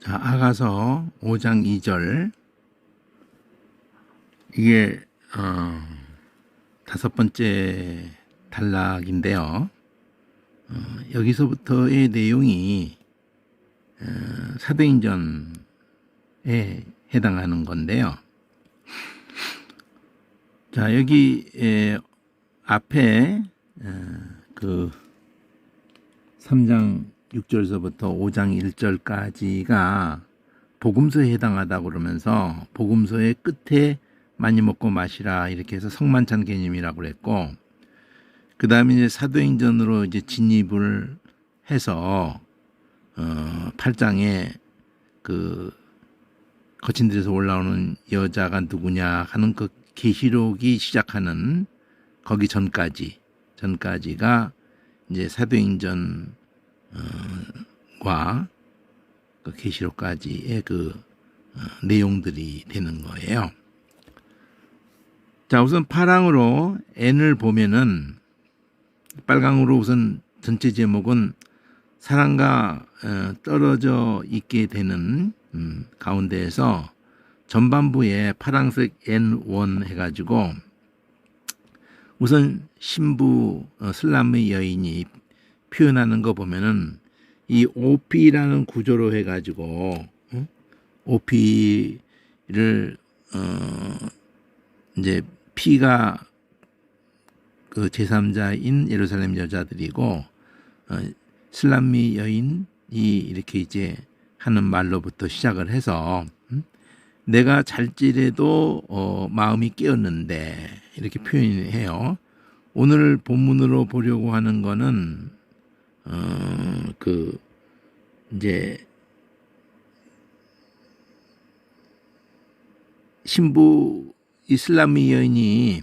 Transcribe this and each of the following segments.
자, 아가서 5장 2절. 이게 다섯 번째 단락인데요. 여기서부터의 내용이 사도행전에 해당하는 건데요. 자, 여기 앞에 그 3장 6절서부터 5장 1절까지가 복음서에 해당하다고 그러면서 복음서의 끝에 많이 먹고 마시라 이렇게 해서 성만찬 개념이라고 그랬고, 그 다음에 이제 사도행전으로 이제 진입을 해서 8장에 그 거친 데서 올라오는 여자가 누구냐 하는 그 계시록이 시작하는 거기 전까지가 이제 사도행전과 그 계시록까지의 그 내용들이 되는 거예요. 자, 우선 파랑으로 N을 보면은, 빨강으로 우선 전체 제목은 사랑과 떨어져 있게 되는 가운데에서 전반부에 파랑색 N1 해가지고 우선 신부 슬람의 여인이 표현하는 거 보면은 이 OP라는 구조로 해가지고 OP를 이제 P가 그 제3자인 예루살렘 여자들이고 슬람미 여인이 이렇게 이제 하는 말로부터 시작을 해서 내가 잘지라도 마음이 깨었는데 이렇게 표현해요. 오늘 본문으로 보려고 하는 거는 그 이제 신부 이슬람미 여인이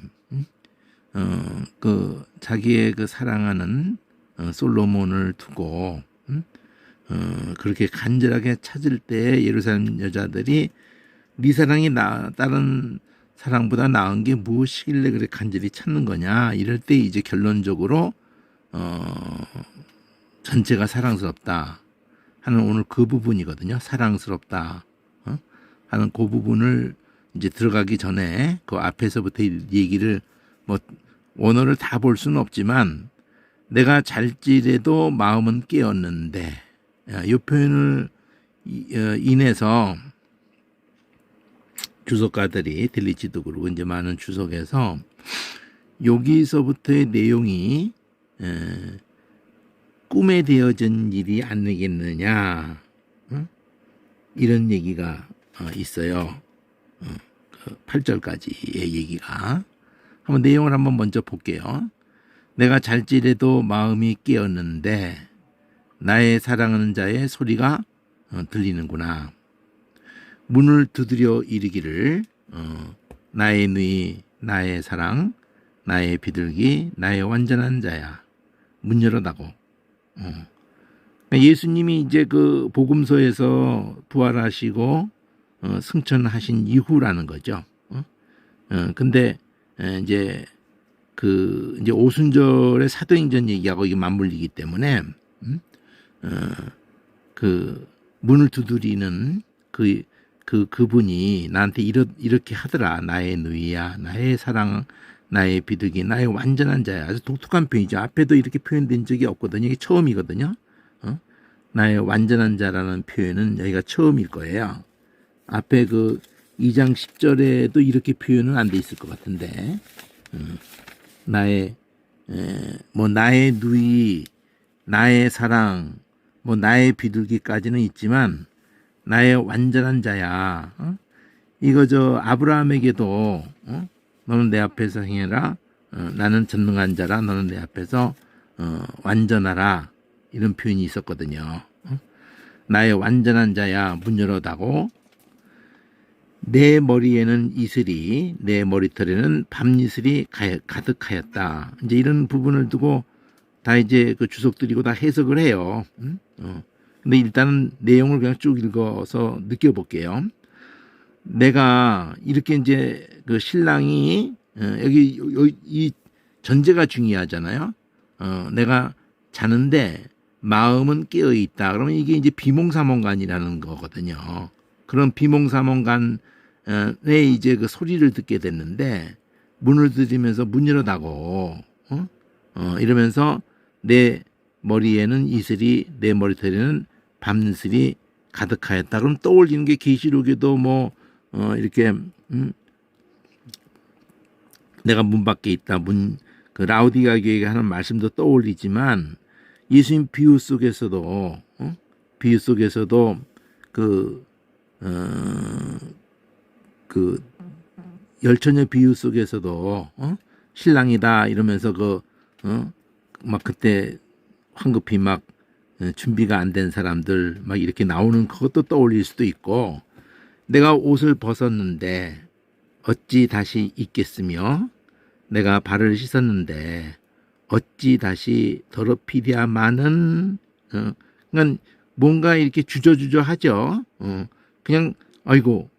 그 자기의 그 사랑하는 솔로몬을 두고 그렇게 간절하게 찾을 때 예루살렘 여자들이 네 사랑이 다른 사랑보다 나은 게 무엇이길래 그렇게 간절히 찾는 거냐, 이럴 때 이제 결론적으로 전체가 사랑스럽다 하는 오늘 그 부분이거든요. 사랑스럽다 하는 그 부분을 이제 들어가기 전에 그 앞에서부터 얘기를 뭐 원어를 다 볼 수는 없지만 내가 잘지라도 마음은 깨었는데, 이 표현을 인해서 주석가들이 델리치도 그러고 이제 많은 주석에서 여기서부터의 내용이 꿈에 되어진 일이 아니겠느냐, 이런 얘기가 있어요. 8절까지의 얘기가. 한번 내용을 한번 먼저 볼게요. 내가 잘지라도 마음이 깨었는데 나의 사랑하는 자의 소리가 들리는구나. 문을 두드려 이르기를 나의 누이, 나의 사랑, 나의 비둘기, 나의 완전한 자야, 문 열어다고. 예수님이 이제 그 복음서에서 부활하시고 승천하신 이후라는 거죠. 근데 이제 그 이제 오순절의 사도행전 얘기하고 이게 맞물리기 때문에 그 문을 두드리는 그분이 나한테 이렇게 하더라. 나의 누이야, 나의 사랑, 나의 비둘기, 나의 완전한 자야. 아주 독특한 표현이죠. 앞에도 이렇게 표현된 적이 없거든요. 이게 처음이거든요. 나의 완전한 자라는 표현은 여기가 처음일 거예요. 앞에 그 2장 10절에도 이렇게 표현은 안 돼 있을 것 같은데, 나의 나의 누이, 나의 사랑, 나의 비둘기까지는 있지만 나의 완전한 자야. 이거 아브라함에게도 너는 내 앞에서 행해라. 나는 전능한 자라. 너는 내 앞에서 완전하라. 이런 표현이 있었거든요. 나의 완전한 자야, 문 열어다고. 내 머리에는 이슬이, 내 머리털에는 밤이슬이 가득하였다. 이제 이런 부분을 두고 다 이제 그 주석들이고 다 해석을 해요. 근데 일단은 내용을 그냥 쭉 읽어서 느껴볼게요. 내가 이렇게 이제 그 신랑이 여기 이 전제가 중요하잖아요. 내가 자는데 마음은 깨어 있다. 그러면 이게 이제 비몽사몽간이라는 거거든요. 그런 비몽사몽간에 이제 그 소리를 듣게 됐는데 문을 들이면서 문 열어다고 이러면서 내 머리에는 이슬이 내 머리털에는 밤이슬이 가득하였다. 그럼 떠올리는 게 계시록에도 뭐 이렇게 내가 문 밖에 있다. 그 라우디가 교회가 하는 말씀도 떠올리지만 예수님 비유 속에서도 그 그 열처녀 비유 속에서도 신랑이다 이러면서 막 그때 황급히 막 준비가 안 된 사람들 막 이렇게 나오는 그것도 떠올릴 수도 있고 내가 옷을 벗었는데 어찌 다시 입겠으며 내가 발을 씻었는데 어찌 다시 더럽히랴마는 그러니까 뭔가 이렇게 주저주저 하죠. 그냥 아이고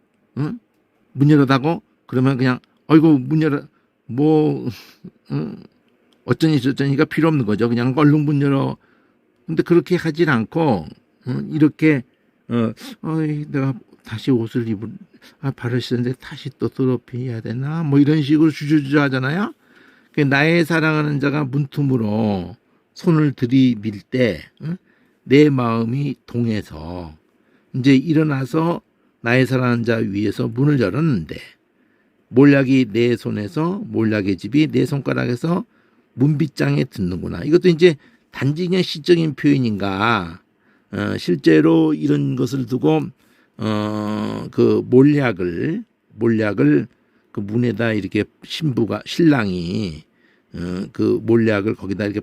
문 열어다고 그러면 그냥 아이고 문 열어 뭐 어쩌니 저쩌니가 필요 없는 거죠. 그냥 얼른 문 열어. 근데 그렇게 하질 않고 이렇게 내가 다시 옷을 발을 씻었는데 다시 또 더럽혀야 되나 뭐 이런 식으로 주저주저 하잖아요. 나의 사랑하는 자가 문틈으로 손을 들이밀 때 내 마음이 동해서 이제 일어나서 나의 사랑하는 자 위에서 문을 열었는데 몰약이 내 손에서 몰약의 집이 내 손가락에서 문빗장에 듣는구나. 이것도 이제 단지 그냥 시적인 표현인가 실제로 이런 것을 두고 그 몰약을 그 문에다 이렇게 신랑이 그 몰약을 거기다 이렇게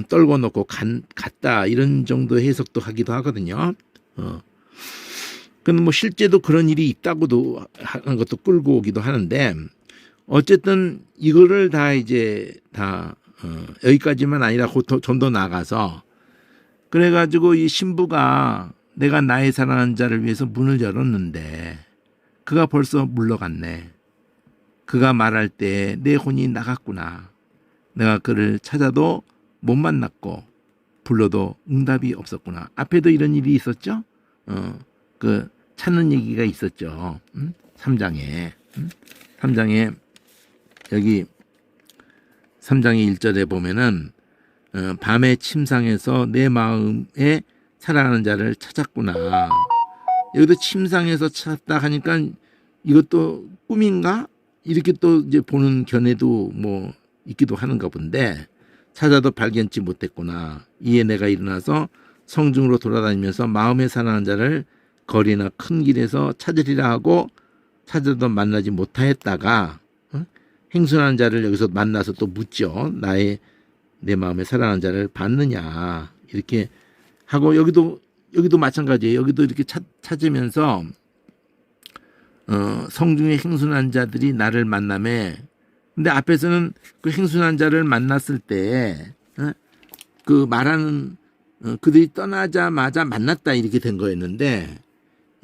떨궈 놓고 갔다 이런 정도 해석도 하기도 하거든요. 근데 뭐 실제도 그런 일이 있다고도 하는 것도 끌고 오기도 하는데 어쨌든 이거를 다 이제 다 여기까지만 아니라 좀 더 나가서 그래가지고 이 신부가 내가 나의 사랑하는 자를 위해서 문을 열었는데 그가 벌써 물러갔네. 그가 말할 때 내 혼이 나갔구나. 내가 그를 찾아도 못 만났고 불러도 응답이 없었구나. 앞에도 이런 일이 있었죠. 그 찾는 얘기가 있었죠. 3장에 3장에 여기 3장의 1절에 보면은 밤의 침상에서 내 마음에 사랑하는 자를 찾았구나. 여기도 침상에서 찾았다 하니까 이것도 꿈인가? 이렇게 또 이제 보는 견해도 뭐 있기도 하는가 본데 찾아도 발견치 못했구나. 이에 내가 일어나서 성중으로 돌아다니면서 마음에 사랑하는 자를 거리나 큰 길에서 찾으리라 하고 찾아도 만나지 못하였다가 행순하는 자를 여기서 만나서 또 묻죠. 내 마음에 사랑하는 자를 봤느냐 이렇게 하고 여기도 마찬가지예요. 여기도 이렇게 찾으면서 성중에 행순한 자들이 나를 만나매. 근데 앞에서는 그 행순한 자를 만났을 때 그 말하는 그들이 떠나자마자 만났다 이렇게 된 거였는데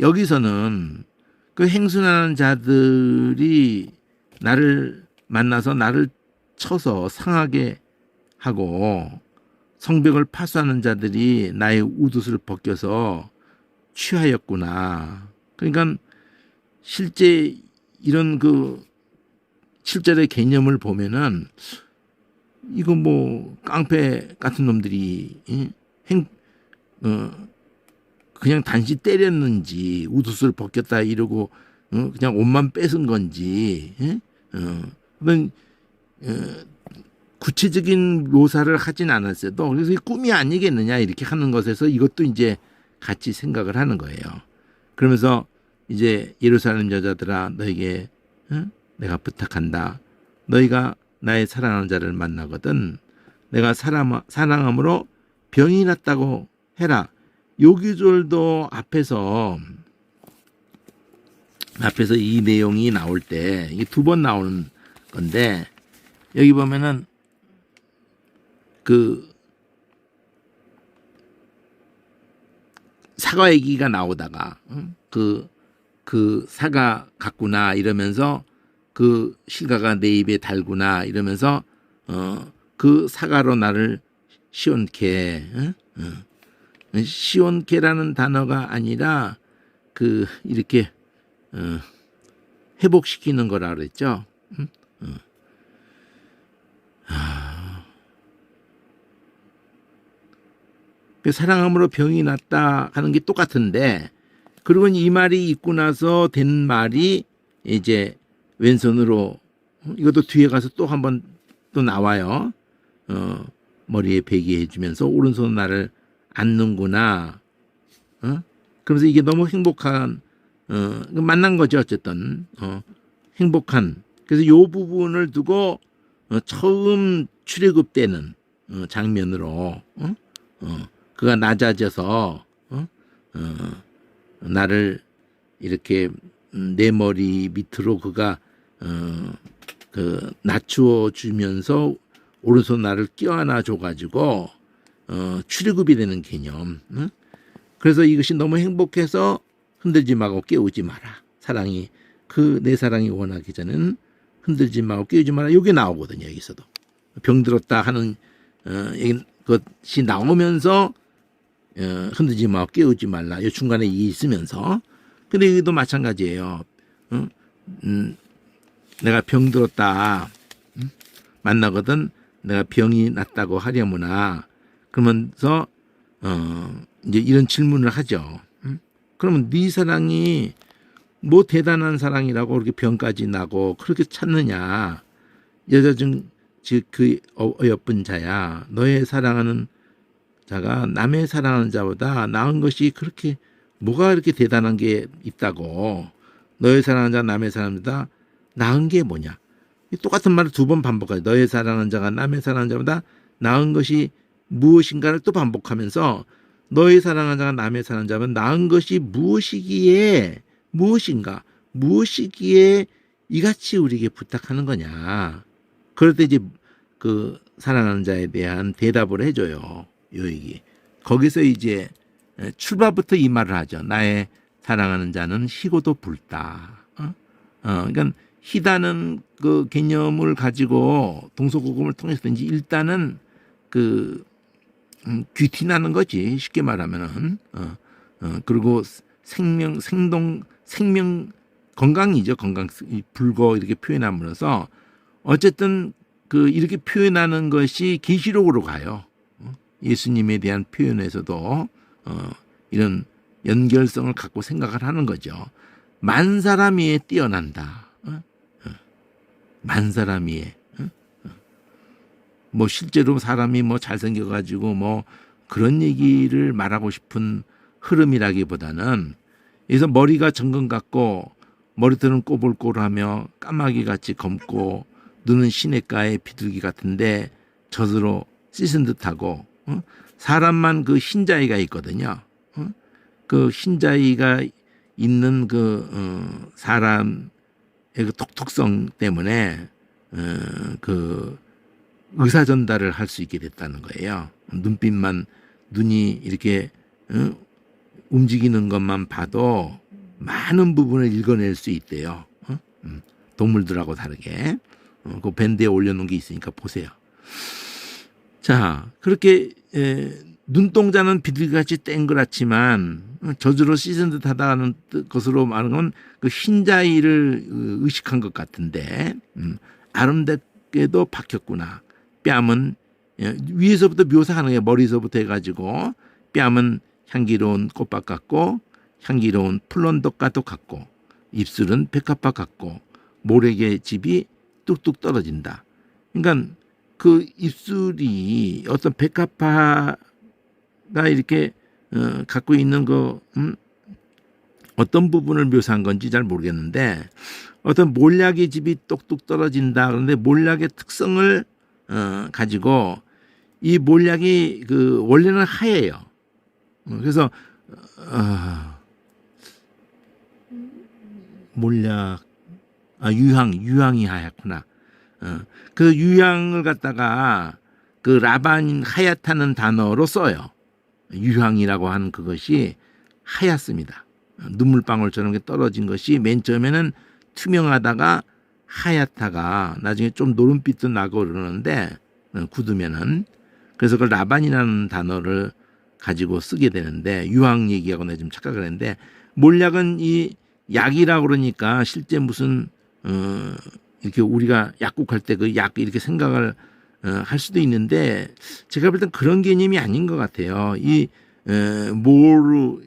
여기서는 그 행순하는 자들이 나를 만나서 나를 쳐서 상하게 하고 성벽을 파수하는 자들이 나의 웃옷을 벗겨서 취하였구나. 그러니까 실제 이런 그 7절의 개념을 보면은 이거 뭐 깡패 같은 놈들이 그냥 단지 때렸는지 웃옷을 벗겼다 이러고 그냥 옷만 뺏은 건지 그런 구체적인 묘사를 하진 않았어도 그래서 이 꿈이 아니겠느냐 이렇게 하는 것에서 이것도 이제 같이 생각을 하는 거예요. 그러면서 이제 예루살렘 여자들아 너에게 내가 부탁한다. 너희가 나의 사랑하는 자를 만나거든 내가 사랑함으로 병이 났다고 해라. 요 구절도 앞에서 이 내용이 나올 때 이게 2번 나오는 건데 여기 보면은 그 사과 얘기가 나오다가 그 사과 같구나 이러면서 그 실과가 내 입에 달구나 이러면서 그 사과로 나를 시원케 시온케라는 단어가 아니라 이렇게 회복시키는 거라 그랬죠. 사랑함으로 병이 낫다 하는 게 똑같은데, 그리고 이 말이 있고 나서 된 말이 이제 왼손으로, 이것도 뒤에 가서 또 한번 또 나와요. 머리에 베게 해주면서 오른손 나를 안는구나. 그러면서 이게 너무 행복한 만난 거죠. 어쨌든 행복한. 그래서 이 부분을 두고 처음 출애굽되는 장면으로 그가 낮아져서 나를 이렇게 내 머리 밑으로 그가 낮추어 주면서 오른손 나를 껴안아 줘가지고 출애굽이 되는 개념. 그래서 이것이 너무 행복해서 흔들지 말고 깨우지 마라. 사랑이 내 사랑이 원하기 전에는 흔들지 말고 깨우지 마라. 이게 나오거든요. 여기서도 병들었다 하는 것이 나오면서 흔들지 말고 깨우지 말라. 이 중간에 이 있으면서. 근데 여기도 마찬가지예요. 내가 병들었다 만나거든. 내가 병이 낫다고 하려무나. 그러면서 이제 이런 질문을 하죠. 그러면 네 사랑이 뭐 대단한 사랑이라고 그렇게 병까지 나고 그렇게 찾느냐. 여자 중 즉 그 어여쁜 자야. 너의 사랑하는 자가 남의 사랑하는 자보다 나은 것이 그렇게 뭐가 그렇게 대단한 게 있다고. 너의 사랑하는 자 남의 사랑하는 자보다 나은 게 뭐냐. 똑같은 말을 두 번 반복해요. 너의 사랑하는 자가 남의 사랑하는 자보다 나은 것이 무엇인가를 또 반복하면서 너의 사랑하는 자가 남의 사랑하는 자보다 나은 것이 무엇이기에 이같이 우리에게 부탁하는 거냐. 그럴 때 이제 그 사랑하는 자에 대한 대답을 해줘요. 요 얘기. 거기서 이제 출발부터 이 말을 하죠. 나의 사랑하는 자는 희고도 붉다. 그러니까 희다는 그 개념을 가지고 동서고금을 통해서든지 일단은 귀티나는 거지. 쉽게 말하면은. 그리고 생명 건강이죠. 건강 붉어 이렇게 표현함으로써 어쨌든 이렇게 표현하는 것이 계시록으로 가요. 예수님에 대한 표현에서도 이런 연결성을 갖고 생각을 하는 거죠. 만 사람 위에 뛰어난다. 만 사람 위에. 뭐 실제로 사람이 뭐 잘생겨가지고 뭐 그런 얘기를 말하고 싶은 흐름이라기보다는 여기서 머리가 정금 같고 머리털은 꼬불꼬불하며 까마귀같이 검고 눈은 시냇가의 비둘기 같은데 젖으로 씻은 듯하고 사람만 그 흰자위가 있거든요. 그 흰자위가 있는 사람의 그 독특성 때문에 그 의사 전달을 할 수 있게 됐다는 거예요. 눈이 이렇게 움직이는 것만 봐도 많은 부분을 읽어낼 수 있대요. 동물들하고 다르게. 그 밴드에 올려놓은 게 있으니까 보세요. 자, 그렇게 눈동자는 비둘기같이 땡그랗지만 젖으로 씻은 듯하다는 것으로 말하는 건 그 흰자위를 의식한 것 같은데 아름답게도 박혔구나. 뺨은 위에서부터 묘사하는 게 머리서부터 해가지고 뺨은 향기로운 꽃밭 같고 향기로운 풀론덕과도 같고 입술은 백합화 같고 모래개 집이 뚝뚝 떨어진다. 그러니까 그 입술이 어떤 백합화가 이렇게 갖고 있는 어떤 부분을 묘사한 건지 잘 모르겠는데 어떤 몰약의 집이 똑뚝 떨어진다. 그런데 몰약의 특성을 가지고 이 몰약이 원래는 하얘요. 그래서 몰약 유향이 하얗구나. 그 유향을 갖다가 그 라반 하얗다는 단어로 써요. 유향이라고 하는 그것이 하얗습니다. 눈물방울처럼 떨어진 것이 맨 처음에는 투명하다가 하얗다가 나중에 좀 노른빛도 나고 그러는데 굳으면은 그래서 그 라반이라는 단어를 가지고 쓰게 되는데 유황 얘기하고 내가 좀 착각을 했는데 몰약은 이 약이라고 그러니까 실제 무슨 이렇게 우리가 약국할 때 그 약 이렇게 생각을 할 수도 있는데 제가 볼 땐 그런 개념이 아닌 것 같아요. 이 모루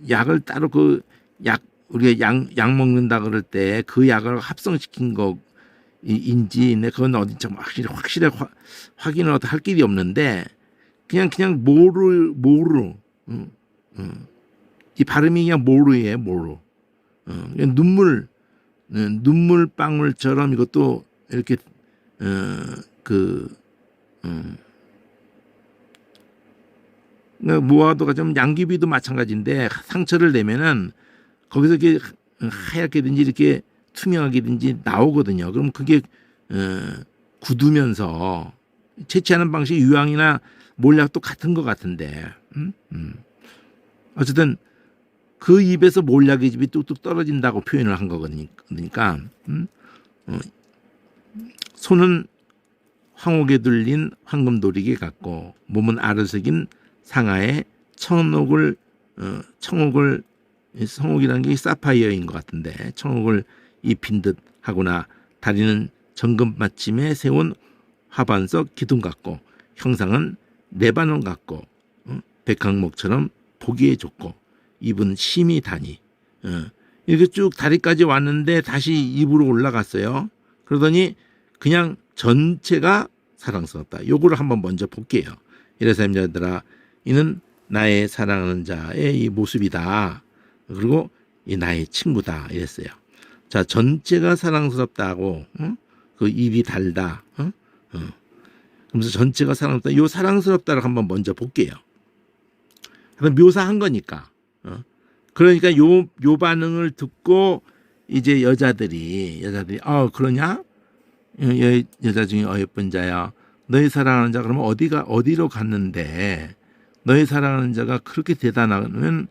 약을 따로 그 약 우리가 약 먹는다 그럴 때 그 약을 합성시킨 거인지 그건 어디 좀 확실히 확인을 할 길이 없는데 그냥 모루 이 발음이 그냥 모루예요 모루 그냥 눈물 방울처럼 이것도 이렇게 무화도가 좀 양귀비도 마찬가지인데 상처를 내면은 거기서 이렇게 하얗게든지 이렇게 투명하게든지 나오거든요. 그럼 그게 굳으면서 채취하는 방식이 유황이나 몰약도 같은 것 같은데 어쨌든 그 입에서 몰약의 집이 뚝뚝 떨어진다고 표현을 한 거거든요. 그러니까 손은 황옥에 둘린 황금도리개 같고 몸은 아르색인 상아에 청옥을 성옥이라는 게 사파이어인 것 같은데 청옥을 입힌 듯 하거나 다리는 정금 받침에 세운 화반석 기둥 같고 형상은 레바논 같고 백항목처럼 보기에 좋고 입은 심이 다니 이렇게 쭉 다리까지 왔는데 다시 입으로 올라갔어요. 그러더니 그냥 전체가 사랑스럽다. 요거를 한번 먼저 볼게요. 이래서 임자들아 이는 나의 사랑하는 자의 이 모습이다. 그리고 이 나의 친구다 이랬어요. 자 전체가 사랑스럽다고 그 입이 달다. 그러면서 전체가 사랑스럽다. 요 사랑스럽다를 한번 먼저 볼게요. 묘사한 거니까. 그러니까 요 반응을 듣고 이제 여자들이 그러냐? 여자 중에 어예쁜 자야. 너희 사랑하는 자 그러면 어디로 갔는데 너희 사랑하는 자가 그렇게 대단하면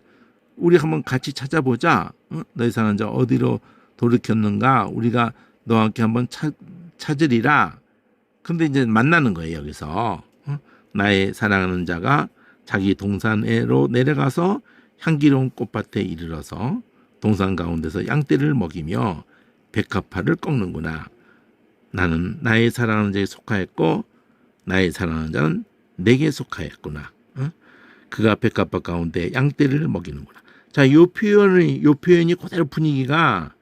우리 한번 같이 찾아보자. 너희 사랑하는 자 어디로 돌이켰는가? 우리가 너와 함께 한번 찾으리라. 근데 이제 만나는 거예요 여기서. 나의 사랑하는 자가 자기 동산으로 내려가서 향기로운 꽃밭에 이르러서 동산 가운데서 양떼를 먹이며 백합화를 꺾는구나. 나는 나의 사랑하는 자에 속하였고 나의 사랑하는 자는 내게 속하였구나. 그가 백합화 가운데 양떼를 먹이는구나. 자, 요 표현이 그대로 분위기가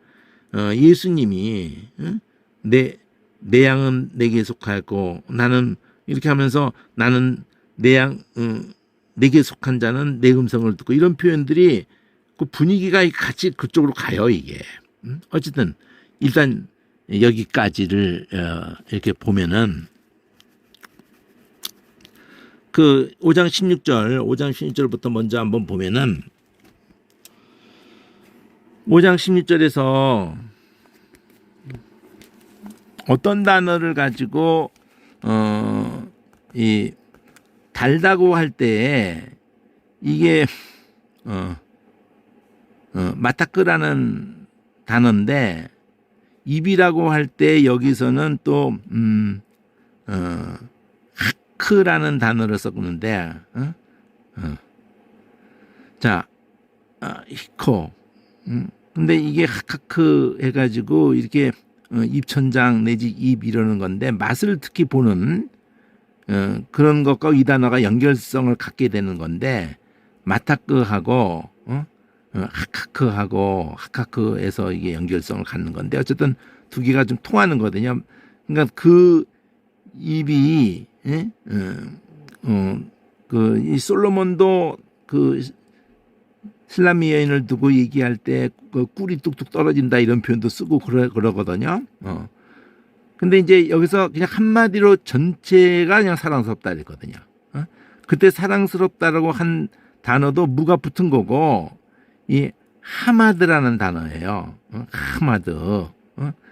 예수님이 내 양은 내게 속하였고 나는 이렇게 하면서 나는 내게 속한 자는 내 음성을 듣고 이런 표현들이 그 분위기가 같이 그쪽으로 가요 이게. 어쨌든 일단 여기까지를 이렇게 보면은 그 5장 16절부터 먼저 한번 보면은 5장 16절에서 어떤 단어를 가지고 이 달다고 할 때 이게 마타크라는 단어인데 입이라고 할 때 여기서는 또 하크라는 단어를 썼는데 자 히코 근데 이게 하카크 해가지고 이렇게 입천장 내지 입 이러는 건데 맛을 특히 보는 그런 것과 이 단어가 연결성을 갖게 되는 건데 마타크하고 하카크에서 이게 연결성을 갖는 건데 어쨌든 두 개가 좀 통하는 거거든요. 그러니까 그 입이 이 솔로몬도 그 슬라미 여인을 두고 얘기할 때 그 꿀이 뚝뚝 떨어진다 이런 표현도 쓰고 그러거든요. 근데 이제 여기서 그냥 한마디로 전체가 그냥 사랑스럽다 이랬거든요. 그때 사랑스럽다라고 한 단어도 무가 붙은 거고 이 하마드라는 단어예요. 하마드.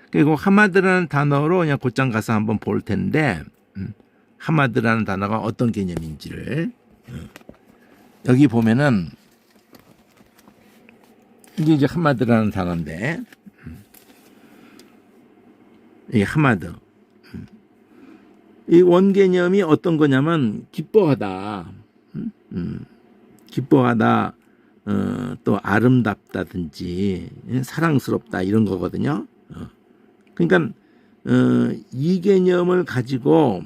그리고 하마드라는 단어로 그냥 곧장 가서 한번 볼 텐데 하마드라는 단어가 어떤 개념인지를 여기 보면은 이게 하마드라는 단어인데 이 하마드 이 원개념이 어떤 거냐면 기뻐하다 기뻐하다, 또 아름답다든지 사랑스럽다 이런 거거든요. 그러니까 이 개념을 가지고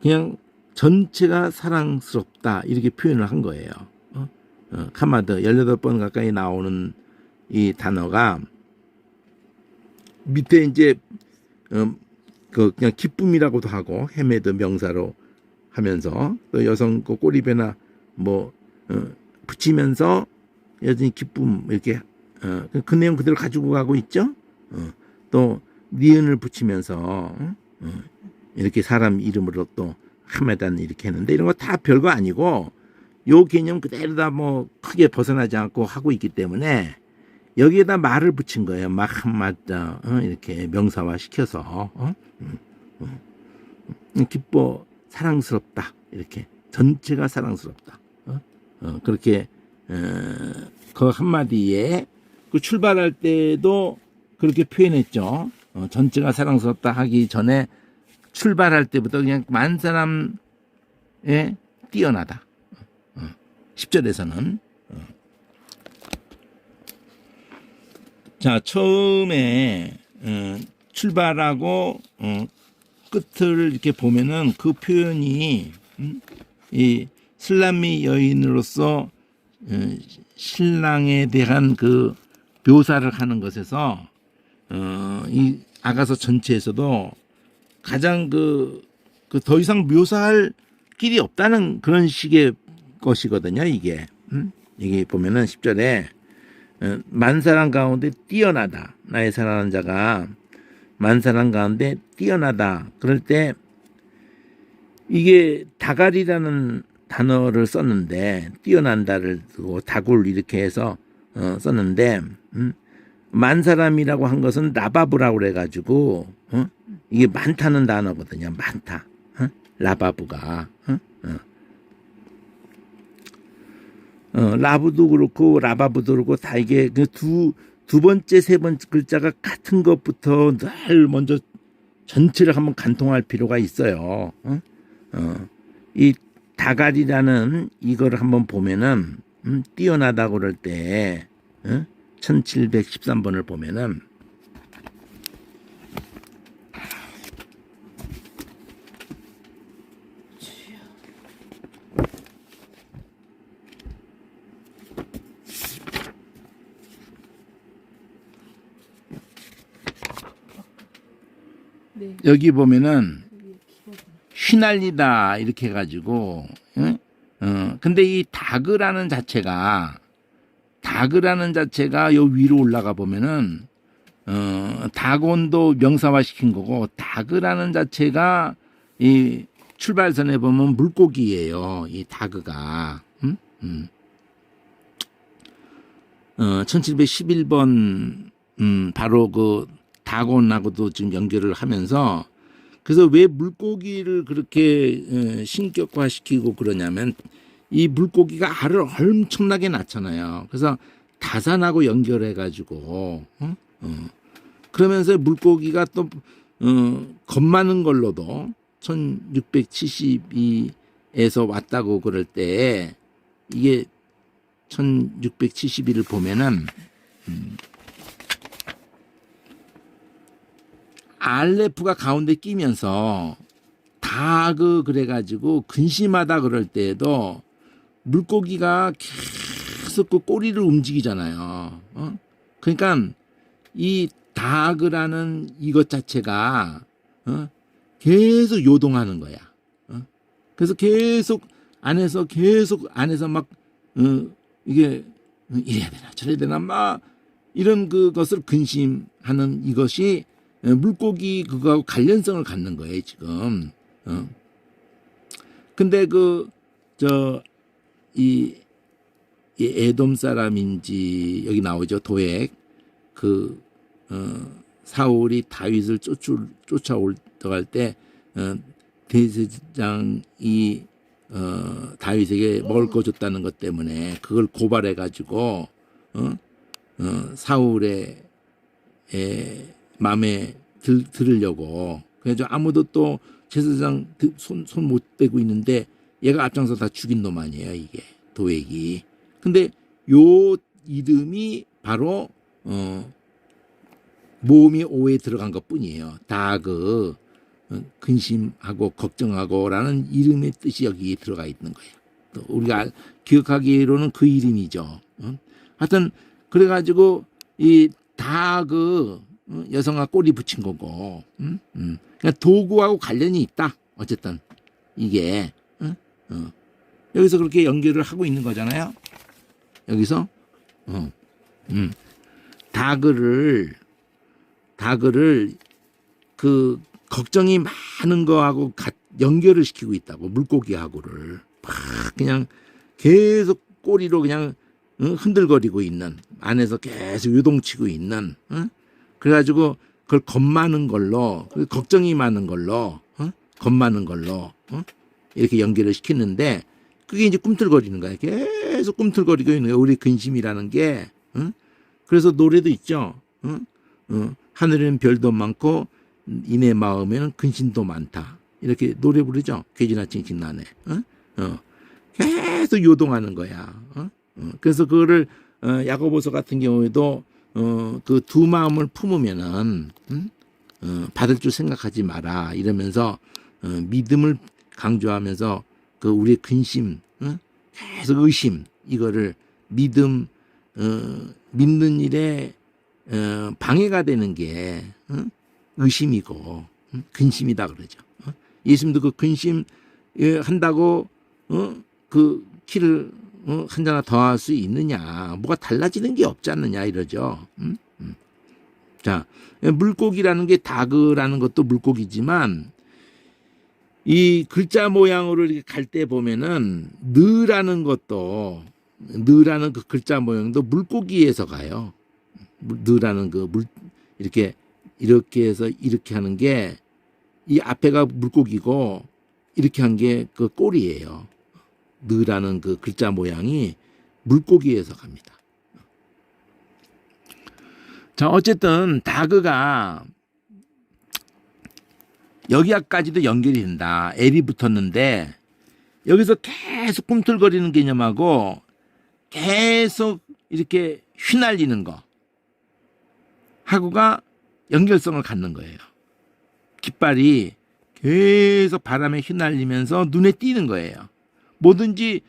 그냥 전체가 사랑스럽다 이렇게 표현을 한 거예요. 카마드 18번 가까이 나오는 이 단어가 밑에 이제 그 그냥 기쁨이라고도 하고 헤메드 명사로 하면서 또 여성 그 꼬리배나 뭐 붙이면서 여전히 기쁨 이렇게 그 내용 그대로 가지고 가고 있죠. 또 니은을 붙이면서 이렇게 사람 이름으로 또 하메단 이렇게 했는데 이런 거 다 별거 아니고 요 개념 그대로 다 뭐 크게 벗어나지 않고 하고 있기 때문에 여기에다 말을 붙인 거예요. 마함마다 이렇게 명사화 시켜서 기뻐 사랑스럽다 이렇게 전체가 사랑스럽다. 그렇게 그 한마디에 그 출발할 때도 그렇게 표현했죠. 전체가 사랑스럽다 하기 전에 출발할 때부터 그냥 만 사람에 뛰어나다. 10절에서는 자 처음에 출발하고 끝을 이렇게 보면은 그 표현이 이 슬람미 여인으로서 신랑에 대한 그 묘사를 하는 것에서 이 아가서 전체에서도 가장 그 더 이상 묘사할 길이 없다는 그런 식의 것이거든요. 이게 여기 보면은 10절에 만사람 가운데 뛰어나다. 나의 사랑하는 자가 만사람 가운데 뛰어나다. 그럴 때 이게 다갈이라는 단어를 썼는데 뛰어난다를 두고 다굴 이렇게 해서 썼는데 만사람이라고 한 것은 라바브라고 그래가지고 이게 많다는 단어거든요. 많다. 라바브가 라브도 그렇고 라바브도 그렇고 다 이게 그 두 번째 세 번째 글자가 같은 것부터 늘 먼저 전체를 한번 간통할 필요가 있어요. 이 다갈이라는 이걸 한번 보면은 뛰어나다고 그럴 때 1713번을 보면은 네. 여기 보면은 휘날리다 이렇게 해가지고 근데 이 다그라는 자체가 요 위로 올라가 보면은 다곤도 명사화 시킨 거고 다그라는 자체가 이 출발선에 보면 물고기예요. 이 다그가 1711번 바로 그 다곤하고도 지금 연결을 하면서 그래서 왜 물고기를 그렇게 신격화시키고 그러냐면 이 물고기가 알을 엄청나게 낳잖아요. 그래서 다산하고 연결해 가지고 그러면서 물고기가 또 겁 많은 걸로도 1672에서 왔다고 그럴 때 이게 1671을 보면은 알레프가 가운데 끼면서 그래가지고 근심하다 그럴 때에도 물고기가 계속 그 꼬리를 움직이잖아요. 그러니까 이 다그라는 이것 자체가 계속 요동하는 거야. 그래서 계속 안에서 막 이게 이래야 되나 저래야 되나 막 이런 그것을 근심하는 이것이 물고기 그거하고 관련성을 갖는 거예요 지금. 근데 이 에돔 사람인지 여기 나오죠 도액 사울이 다윗을 쫓아올 때 대제사장이 다윗에게 먹을 거 줬다는 것 때문에 그걸 고발해 가지고 사울의 마음에 들으려고 그래서 아무도 또 제사장 손 못 대고 있는데 얘가 앞장서 다 죽인 놈 아니에요, 이게. 도액이. 근데 요 이름이 바로 모음이 오에 들어간 것 뿐이에요. 다그 근심하고 걱정하고라는 이름의 뜻이 여기에 들어가 있는 거예요. 또 우리가 기억하기로는 그 이름이죠. 하여튼 그래가지고 이 다그 여성아 꼬리 붙인 거고, 그러니까 도구하고 관련이 있다. 어쨌든 이게 여기서 그렇게 연결을 하고 있는 거잖아요. 여기서 다그를 그 걱정이 많은 거하고 연결을 시키고 있다고. 물고기하고를 막 그냥 계속 꼬리로 그냥 흔들거리고 있는, 안에서 계속 요동치고 있는, 그래가지고 그걸 겁 많은 걸로, 걱정이 많은 걸로, 겁 많은 걸로 이렇게 연결을 시키는데, 그게 이제 꿈틀거리는 거야. 계속 꿈틀거리고 있는 거야. 우리 근심이라는 게. 그래서 노래도 있죠. 하늘에는 별도 많고 이내 마음에는 근심도 많다. 이렇게 노래 부르죠. 괴지나 칭칭나네. 계속 요동하는 거야. 그래서 그거를 야고보서 같은 경우에도 그 두 마음을 품으면은 받을 줄 생각하지 마라 이러면서 믿음을 강조하면서 그 우리의 근심, 계속 의심, 이거를 믿는 일에 방해가 되는 게 의심이고 근심이다 그러죠. 예수님도 그 근심 한다고 그 키를 한 잔 더 할 수 있느냐, 뭐가 달라지는 게 없지 않느냐 이러죠. 자, 물고기라는 게 다그라는 것도 물고기지만 이 글자 모양으로 이렇게 갈 때 보면은 느라는 것도, 느라는 그 글자 모양도 물고기에서 가요. 느라는 그 이렇게 해서 이렇게 하는 게 이 앞에가 물고기고 이렇게 한 게 그 꼬리예요. 느라는 그 글자 모양이 물고기에서 갑니다. 자, 어쨌든 다그가 여기까지도 연결이 된다. L이 붙었는데 여기서 계속 꿈틀거리는 개념하고 계속 이렇게 휘날리는 거 하고가 연결성을 갖는 거예요. 깃발이 계속 바람에 휘날리면서 눈에 띄는 거예요. 뭐든지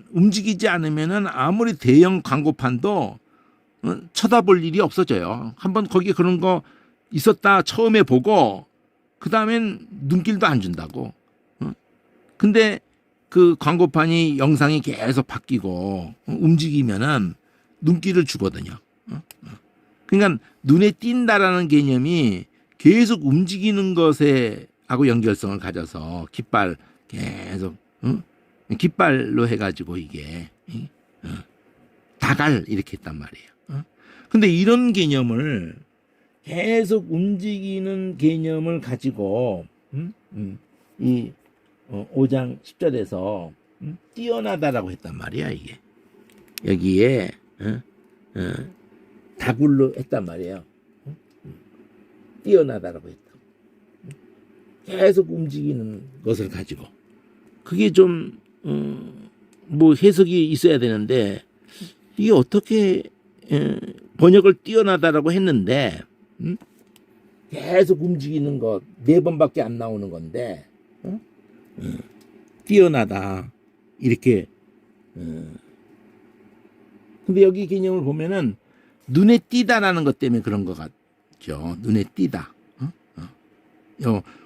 움직이지 않으면은 아무리 대형 광고판도 쳐다볼 일이 없어져요. 한번 거기에 그런 거 있었다 처음에 보고 그 다음엔 눈길도 안 준다고. 근데 그 광고판이 영상이 계속 바뀌고 움직이면은 눈길을 주거든요. 그러니까 눈에 띈다라는 개념이 계속 움직이는 것에 하고 연결성을 가져서 깃발 계속 깃발로 해가지고 이게 다갈 이렇게 했단 말이에요. 근데 이런 개념을 계속 움직이는 개념을 가지고 이 5장 10절에서 뛰어나다라고 했단 말이야. 이게 여기에 다굴로 했단 말이에요. 뛰어나다라고 했다. 계속 움직이는 것을 가지고 그게 좀 뭐 해석이 있어야 되는데 이게 어떻게 번역을 뛰어나다라고 했는데 계속 움직이는 것 4번밖에 안 나오는 건데 뛰어나다 이렇게 근데 여기 개념을 보면은 눈에 띄다라는 것 때문에 그런 것 같죠. 눈에 띄다.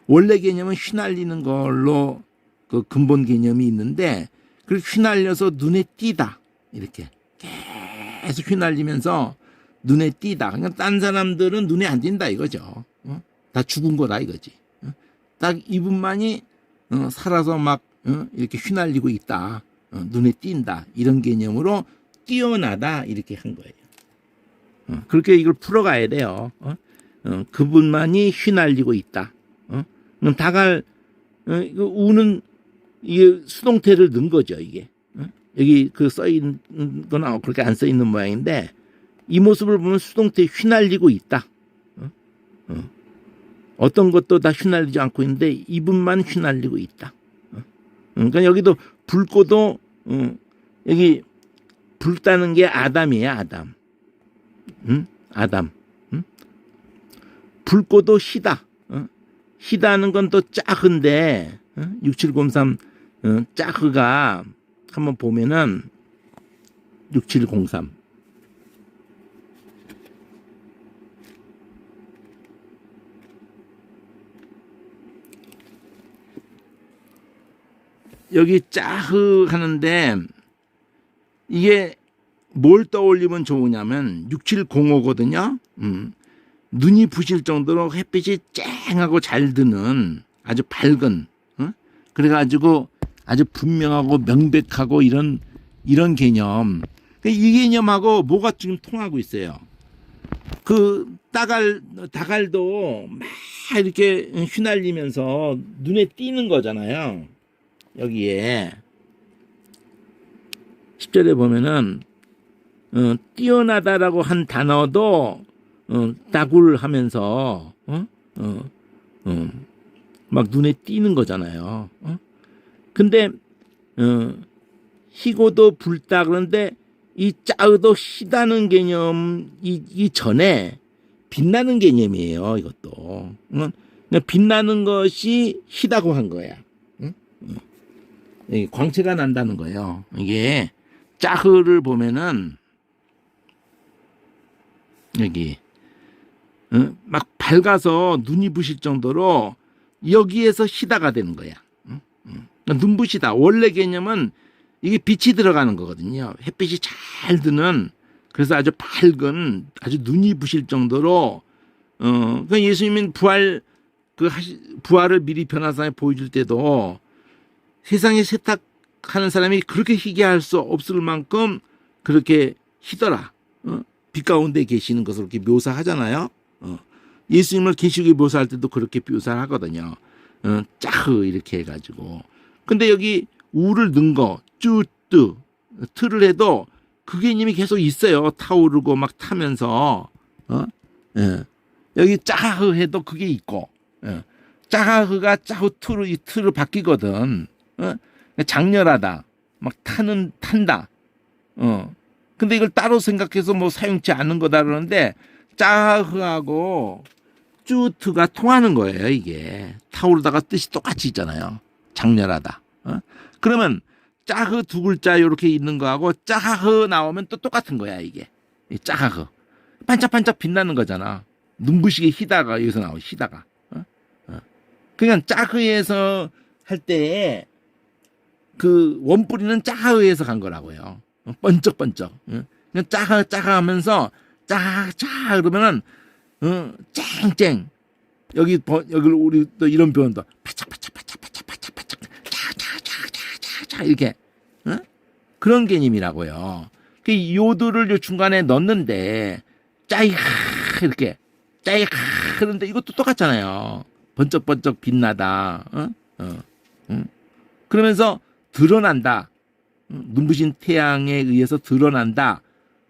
원래 개념은 휘날리는 걸로 그 근본 개념이 있는데 그걸 휘날려서 눈에 띄다 이렇게 계속 휘날리면서 눈에 띄다. 그러니까 딴 사람들은 눈에 안 띈다 이거죠. 다 죽은 거다 이거지. 딱 이분만이 살아서 막 이렇게 휘날리고 있다. 눈에 띈다. 이런 개념으로 뛰어나다 이렇게 한 거예요. 그렇게 이걸 풀어가야 돼요. 그분만이 휘날리고 있다. 그럼 다갈 이거 우는 이게 수동태를 넣은 거죠 이게. 여기 그 써 있는 건 그렇게 안 써 있는 모양인데 이 모습을 보면 수동태 휘날리고 있다. 어떤 것도 다 휘날리지 않고 있는데 이분만 휘날리고 있다. 그러니까 여기도 붉고도 여기 붉다는 게 아담이에요. 아담. 아담. 붉고도 희다. 희다는 건 또 짜흐인데 6703 짜흐가 한번 보면은 6703 여기 짜흐 하는데 이게 뭘 떠올리면 좋으냐면 6705거든요. 눈이 부실 정도로 햇빛이 쨍하고 잘 드는 아주 밝은 그래가지고 아주 분명하고 명백하고 이런 개념. 이 개념하고 뭐가 지금 통하고 있어요. 그 다갈도 막 이렇게 휘날리면서 눈에 띄는 거잖아요. 여기에 10절에 보면은 뛰어나다라고 한 단어도 다굴하면서 막 눈에 띄는 거잖아요. 근데 희고도 붉다 그런데 이 짜으도 희다는 개념 이 전에 빛나는 개념이에요. 이것도 빛나는 것이 희다고 한 거야. 광채가 난다는 거예요. 이게 짜흐를 보면은 여기 막 밝아서 눈이 부실 정도로 여기에서 희다가 되는 거야. 눈부시다. 원래 개념은 이게 빛이 들어가는 거거든요. 햇빛이 잘 드는 그래서 아주 밝은 아주 눈이 부실 정도로 그러니까 예수님은 부활을 미리 변화상에 보여줄 때도 세상에 세탁하는 사람이 그렇게 희게 할 수 없을 만큼 그렇게 희더라. 빛 가운데 계시는 것을 그렇게 묘사하잖아요. 예수님을 계시록에 묘사할 때도 그렇게 묘사를 하거든요. 짜흐 이렇게 해가지고. 근데 여기 우를 넣은 거, 쭈뜨, 틀을 해도 그 개념이 계속 있어요. 타오르고 막 타면서. 여기 짜흐 해도 그게 있고. 짜흐가 짜흐 틀로 이 틀로 바뀌거든. 장렬하다. 막 탄다. 근데 이걸 따로 생각해서 뭐 사용치 않는 거다 그러는데 짜흐하고 쭈트가 통하는 거예요. 이게 타오르다가 뜻이 똑같이 있잖아요. 장렬하다. 그러면 짜흐 두 글자 이렇게 있는 거하고 짜흐 나오면 또 똑같은 거야. 이게 짜흐 반짝반짝 빛나는 거잖아. 눈부시게 희다가 여기서 나오고 희다가. 그러니까 짜흐에서 할 때에 그 원뿌리는 짜흐에서 간 거라고요. 번쩍번쩍. 짜하 하면서 짜하 그러면은 쨍쨍 여기 우리 또 이런 표현도 파짝파짝파짝파짝파짝파짝 짜자자자자자 이렇게 그런 개념이라고요. 그 요도를 요 중간에 넣는데 짜이하 이렇게 짜이하 그런데 이것도 똑같잖아요. 번쩍번쩍 빛나다. 그러면서 드러난다. 눈부신 태양에 의해서 드러난다.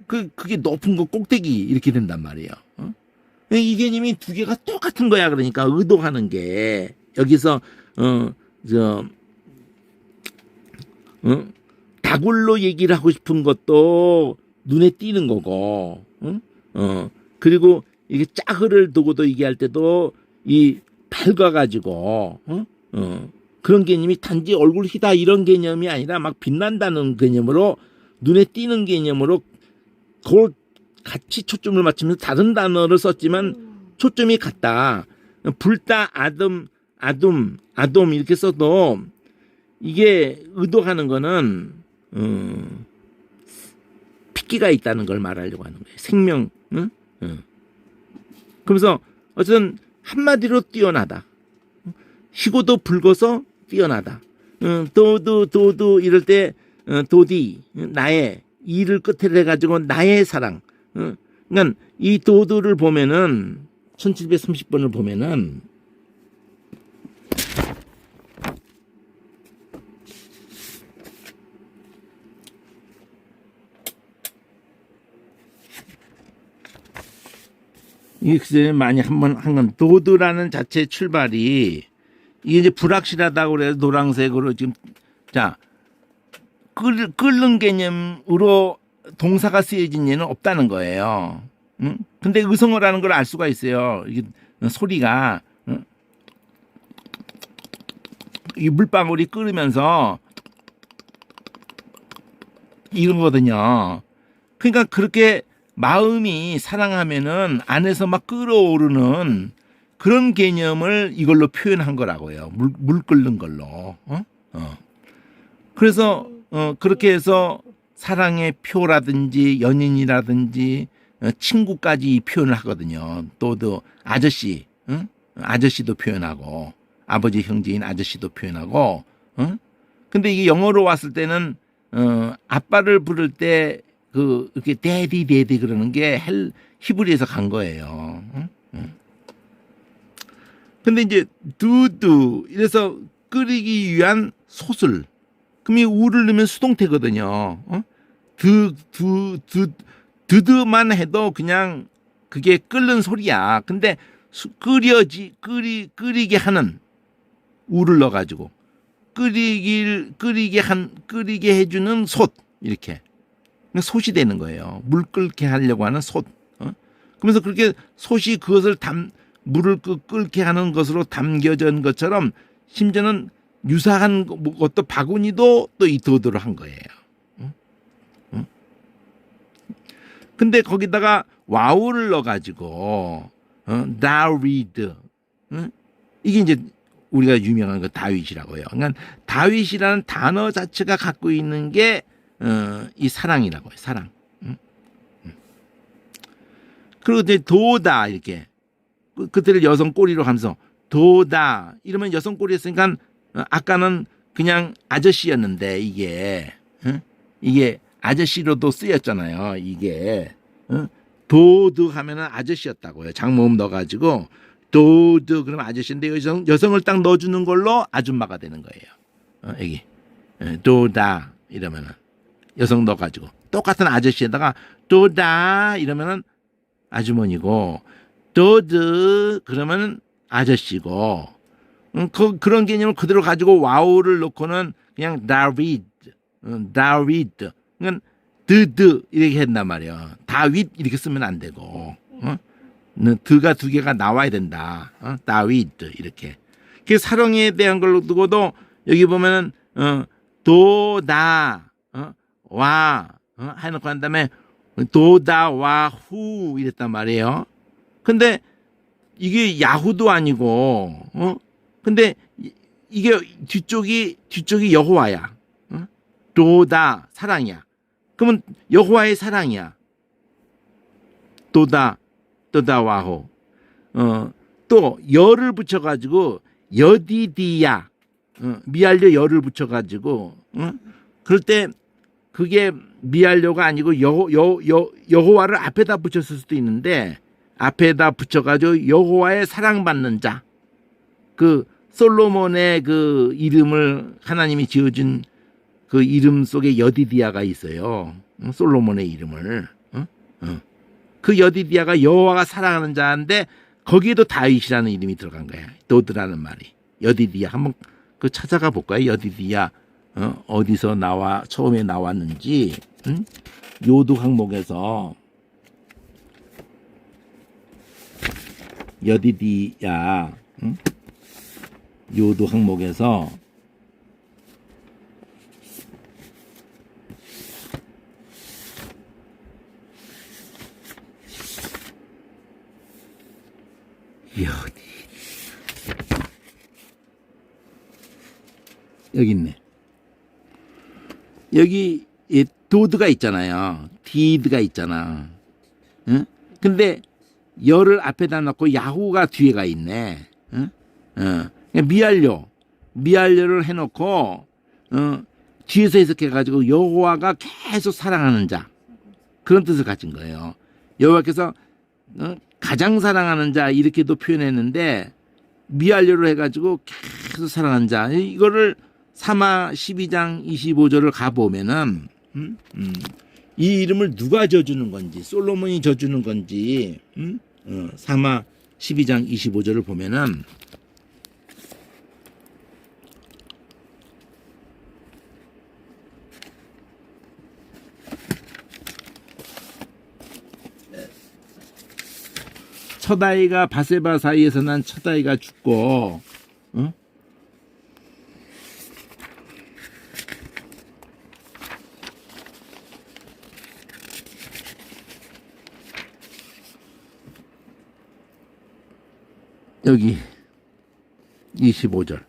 그게 높은 거 꼭대기 이렇게 된단 말이에요. 이 개념이 두 개가 똑같은 거야. 그러니까 의도하는 게 여기서 다굴로 얘기를 하고 싶은 것도 눈에 띄는 거고, 그리고 이게 짜흐를 두고도 얘기할 때도 이 밝아가지고, 그런 개념이 단지 얼굴 희다 이런 개념이 아니라 막 빛난다는 개념으로 눈에 띄는 개념으로 그걸 같이 초점을 맞추면서 다른 단어를 썼지만 초점이 같다. 불다 아둠 이렇게 써도 이게 의도하는 거는 핏기가 있다는 걸 말하려고 하는 거예요. 생명. 그래서 어쨌든 한마디로 뛰어나다. 희고도 붉어서 뛰어나다. 도두 이럴 때 도디 나의 이를 끝에 해가지고 나의 사랑. 그러니까 이 도두를 보면은 1730번을 보면은 이게 그전에 많이 한번 한 건 도두라는 자체 출발이 이게 이제 불확실하다고 그래서 노란색으로 지금 자, 끓는 개념으로 동사가 쓰여진 예는 없다는 거예요. 응? 근데 의성어라는 걸 알 수가 있어요. 이게 소리가 응? 이 물방울이 끓으면서 이거거든요. 그러니까 그렇게 마음이 사랑하면은 안에서 막 끓어오르는 그런 개념을 이걸로 표현한 거라고요. 물 끓는 걸로. 그래서 그렇게 해서 사랑의 표라든지 연인이라든지 친구까지 이 표현을 하거든요. 또 아저씨, 응? 아저씨도 표현하고 아버지 형제인 아저씨도 표현하고. 응? 근데 이게 영어로 왔을 때는 아빠를 부를 때 이렇게 데디 그러는 게 히브리에서 간 거예요. 응? 응. 근데 이제 두두 이래서 끓이기 위한 솥을 그럼 이 우를 넣으면 수동태거든요. 드드만 해도 그냥 그게 끓는 소리야. 근데 끓이게 하는 우를 넣어가지고 끓이게 해주는 솥 이렇게 솥이 되는 거예요. 물 끓게 하려고 하는 솥. 그러면서 그렇게 솥이 그것을 물을 끓게 하는 것으로 담겨진 것처럼 심지어는 유사한 것도 바구니도 또 이 도도를 한 거예요. 근데 거기다가 와우를 넣어가지고 다윗 이게 이제 우리가 유명한 거 다윗이라고요. 그러니까 다윗이라는 단어 자체가 갖고 있는 게 이 사랑이라고요. 사랑. 그리고 이제 도다 이렇게 그때를 여성 꼬리로 하면서 도다 이러면 여성 꼬리였으니까 아까는 그냥 아저씨였는데 이게 아저씨로도 쓰였잖아요. 이게 도드 하면은 아저씨였다고요. 장모음 넣어가지고 도드 그러면 아저씨인데 여성을 딱 넣어주는 걸로 아줌마가 되는 거예요. 여기 도다 이러면은 여성 넣어가지고 똑같은 아저씨에다가 도다 이러면은 아주머니고 도드 그러면은 아저씨고 그런 개념을 그대로 가지고 와우를 넣고는 그냥 다윗 그러니까 드드 이렇게 한단 말이에요. 다윗 이렇게 쓰면 안 되고 드가 두 개가 나와야 된다. 다윗 이렇게. 그 사랑에 대한 걸로 두고도 여기 보면은 도다 와 해놓고 한 다음에 도다 와후 이랬단 말이에요. 근데 이게 야후도 아니고 근데 이게 뒤쪽이 여호와야. 도다 사랑이야. 그러면 여호와의 사랑이야. 도다 와호. 또 열을 붙여가지고 여디디야. 미알려 열을 붙여가지고 그럴 때 그게 미알려가 아니고 여호와를 앞에다 붙였을 수도 있는데 앞에다 붙여가지고 여호와의 사랑받는 자. 그 솔로몬의 그 이름을 하나님이 지어준 그 이름 속에 여디디아가 있어요. 솔로몬의 이름을. 그 여디디아가 여호와가 사랑하는 자인데 거기에도 다윗이라는 이름이 들어간 거야. 도드라는 말이. 여디디아 한번 그 찾아가 볼까요? 여디디아 어디서 처음에 나왔는지. 요두 항목에서 여디디아 요두 항목에서 여기 있네. 여기 도드가 있잖아요. 디드가 있잖아. 응? 근데 열을 앞에다 놓고 야후가 뒤에가 있네. 응? 미알료를 해놓고 뒤에서 해석해가지고 여호와가 계속 사랑하는 자 그런 뜻을 가진 거예요. 여호와께서 가장 사랑하는 자 이렇게도 표현했는데 미알료로 해가지고 계속 사랑하는 자 이거를 사마 12장 25절을 가보면은 이 이름을 누가 져주는 건지 솔로몬이 져주는 건지 사마 12장 25절을 보면은 첫 아이가 바세바 사이에서 난 첫 아이가 죽고, 어? 여기 25절.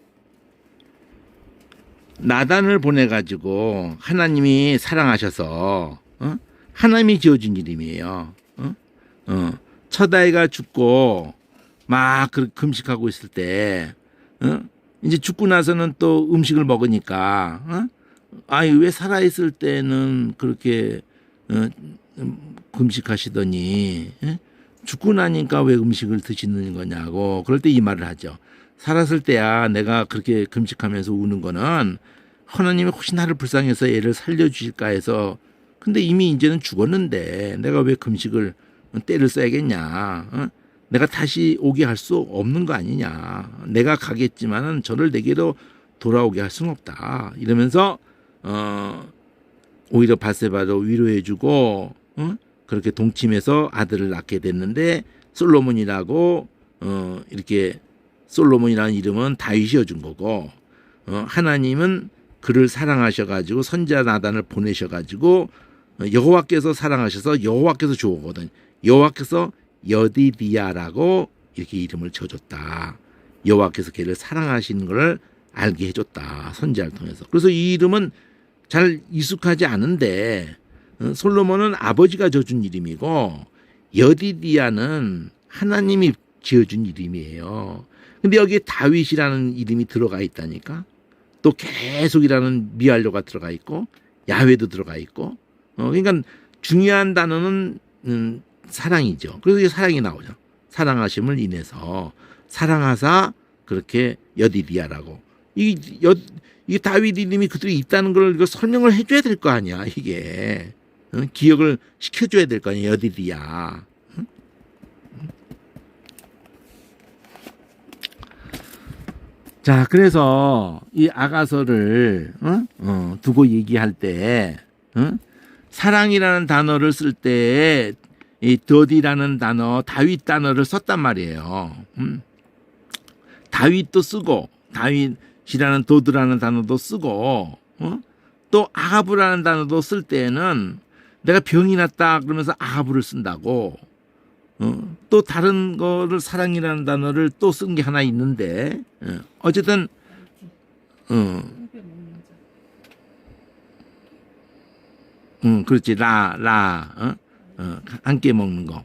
나단을 보내가지고 하나님이 사랑하셔서, 어? 하나님이 지어준 이름이에요. 첫 아이가 죽고 막 금식하고 있을 때, 이제 죽고 나서는 또 음식을 먹으니까, 아이 왜 살아있을 때는 그렇게 금식하시더니 죽고 나니까 왜 음식을 드시는 거냐고. 그럴 때 이 말을 하죠. 살았을 때야 내가 그렇게 금식하면서 우는 거는 하나님이 혹시 나를 불쌍해서 애를 살려주실까 해서, 근데 이미 이제는 죽었는데 내가 왜 금식을 때를 써야겠냐. 내가 다시 오게 할 수 없는 거 아니냐. 내가 가겠지만은 저를 내게로 돌아오게 할 수는 없다. 이러면서 오히려 바세바도 위로해주고, 그렇게 동침해서 아들을 낳게 됐는데, 솔로몬이라고 이렇게 솔로몬이라는 이름은 다윗이 준 거고, 하나님은 그를 사랑하셔가지고 선지자 나단을 보내셔가지고 여호와께서 사랑하셔서 여호와께서 주었거든. 여호와께서 여디디야라고 이렇게 이름을 지어줬다. 여호와께서 걔를 사랑하시는 것을 알게 해줬다. 선지자를 통해서. 그래서 이 이름은 잘 익숙하지 않은데, 솔로몬은 아버지가 지어준 이름이고 여디디야는 하나님이 지어준 이름이에요. 근데 여기에 다윗이라는 이름이 들어가 있다니까. 또 계속이라는 미알료가 들어가 있고 야훼도 들어가 있고, 그러니까 중요한 단어는 사랑이죠. 그래서 이게 사랑이 나오죠. 사랑하심을 인해서 사랑하사 그렇게 여디디야라고. 이 다윗 이름이 그들이 있다는 걸 이거 설명을 해줘야 될 거 아니야. 이게 기억을 시켜줘야 될 거 아니야. 여디디야. 자, 그래서 이 아가서를 두고 얘기할 때, 사랑이라는 단어를 쓸 때 이 더디라는 단어, 다윗 단어를 썼단 말이에요. 다윗도 쓰고 다윗이라는 도드라는 단어도 쓰고, 또 아하브라는 단어도 쓸 때는 내가 병이 났다 그러면서 아하브를 쓴다고. 또 다른 거를 사랑이라는 단어를 또 쓴 게 하나 있는데, 어쨌든 그렇지. 함께 먹는 거.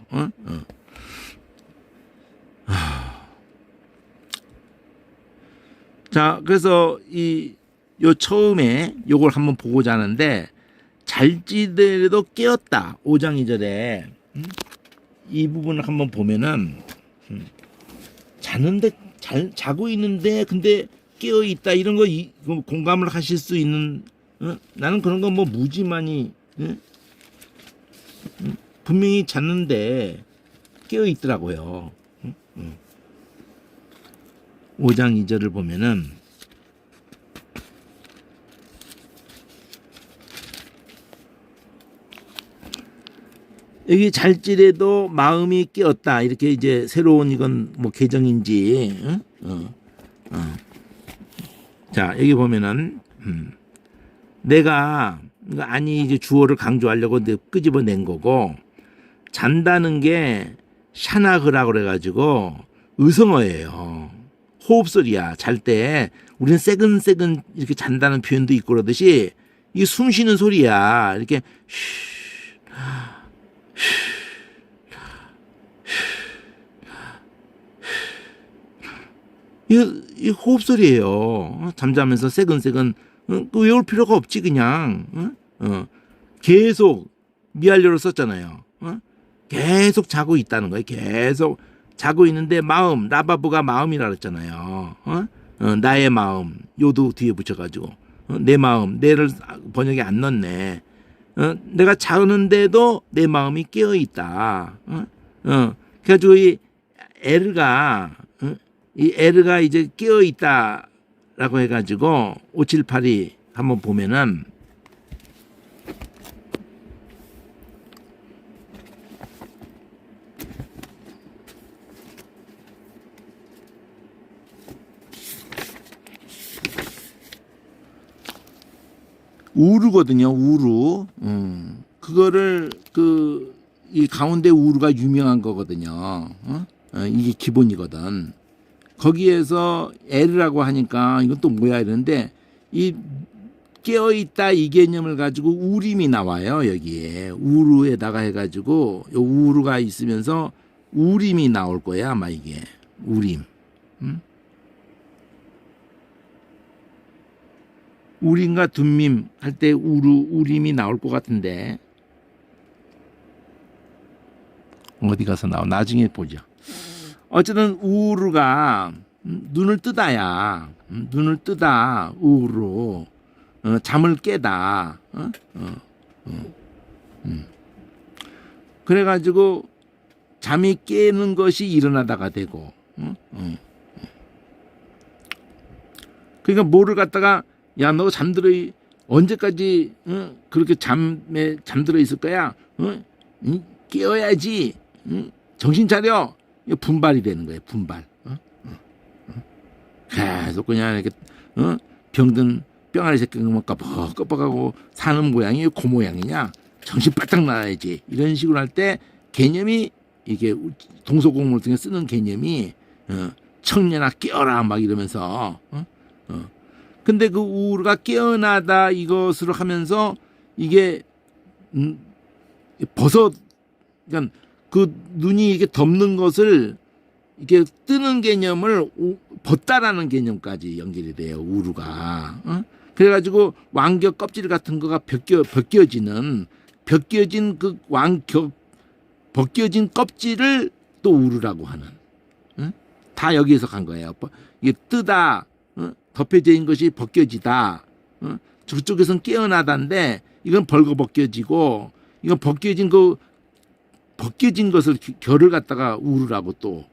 자, 그래서 요 처음에 요걸 한번 보고자 하는데, 잘지대도 깨었다. 5장 2절에 이 부분을 한번 보면은, 자는데 자고 있는데 근데 깨어 있다, 이런 거 공감을 하실 수 있는, 나는 그런 거 뭐 무지만이, 분명히 잤는데 깨어 있더라고요. 5장 2절을 보면은, 여기 잘지레도 마음이 깨었다. 이렇게 이제 새로운 이건 뭐 개정인지, 자, 여기 보면은, 내가, 아니, 이제 주어를 강조하려고 끄집어낸 거고, 잔다는 게 샤나흐라고 그래가지고 의성어예요. 호흡소리야. 잘 때 우리는 새근새근 이렇게 잔다는 표현도 있고 그러듯이 이게 숨 쉬는 소리야. 이렇게 이 호흡소리예요. 잠자면서 새근새근 외울 필요가 없지 그냥. 계속 미알료를 썼잖아요. 계속 자고 있다는 거예요. 계속 자고 있는데 마음, 라바브가 마음이라 그랬잖아요. 나의 마음, 요도 뒤에 붙여가지고 내 마음, 내를 번역에 안 넣네. 내가 자는데도 내 마음이 깨어 있다. 그래가지고 이 에르가 이제 깨어 있다라고 해가지고 5782 한번 보면은. 우루거든요. 우루. 그거를 이 가운데 우루가 유명한 거거든요. 이게 기본이거든. 거기에서 에르라고 하니까 이건 또 뭐야 이러는데 이 깨어있다 이 개념을 가지고 우림이 나와요. 여기에 우루에다가 해가지고 요 우루가 있으면서 우림이 나올 거야 아마 이게 우림. 우림과 둠밈 할 때 우림이 나올 것 같은데 어디 가서 나와 나중에 보죠. 어쨌든 우루가 눈을 뜨다야 눈을 뜨다 우루 잠을 깨다 그래가지고 잠이 깨는 것이 일어나다가 되고 그러니까 뭐를 갖다가 야 너 잠들어 언제까지 그렇게 잠들어 있을 거야 깨어야지 정신 차려 분발이 되는 거예요 분발 계속 그냥 이렇게 병든 뿅아리 새끼가 뭐 깜빡깜빡하고 사는 모양이 그 모양이냐 정신 바짝 나야지 이런 식으로 할 때 개념이 이게 동서고금을 통해 쓰는 개념이 청년아 깨어라 막 이러면서 근데 그 우루가 깨어나다 이것으로 하면서 이게 그러니까 그 눈이 이게 덮는 것을 이게 뜨는 개념을 벗다라는 개념까지 연결이 돼요 우루가. 그래가지고 왕겨 껍질 같은 거가 벗겨진 그 벗겨진 껍질을 또 우루라고 하는. 다 여기에서 간 거예요. 이게 뜨다, 덮여져 있는 것이 벗겨지다. 저쪽에서는 깨어나다인데 이건 벌거벗겨지고 이건 벗겨진 것을 결을 갖다가 우루라고 또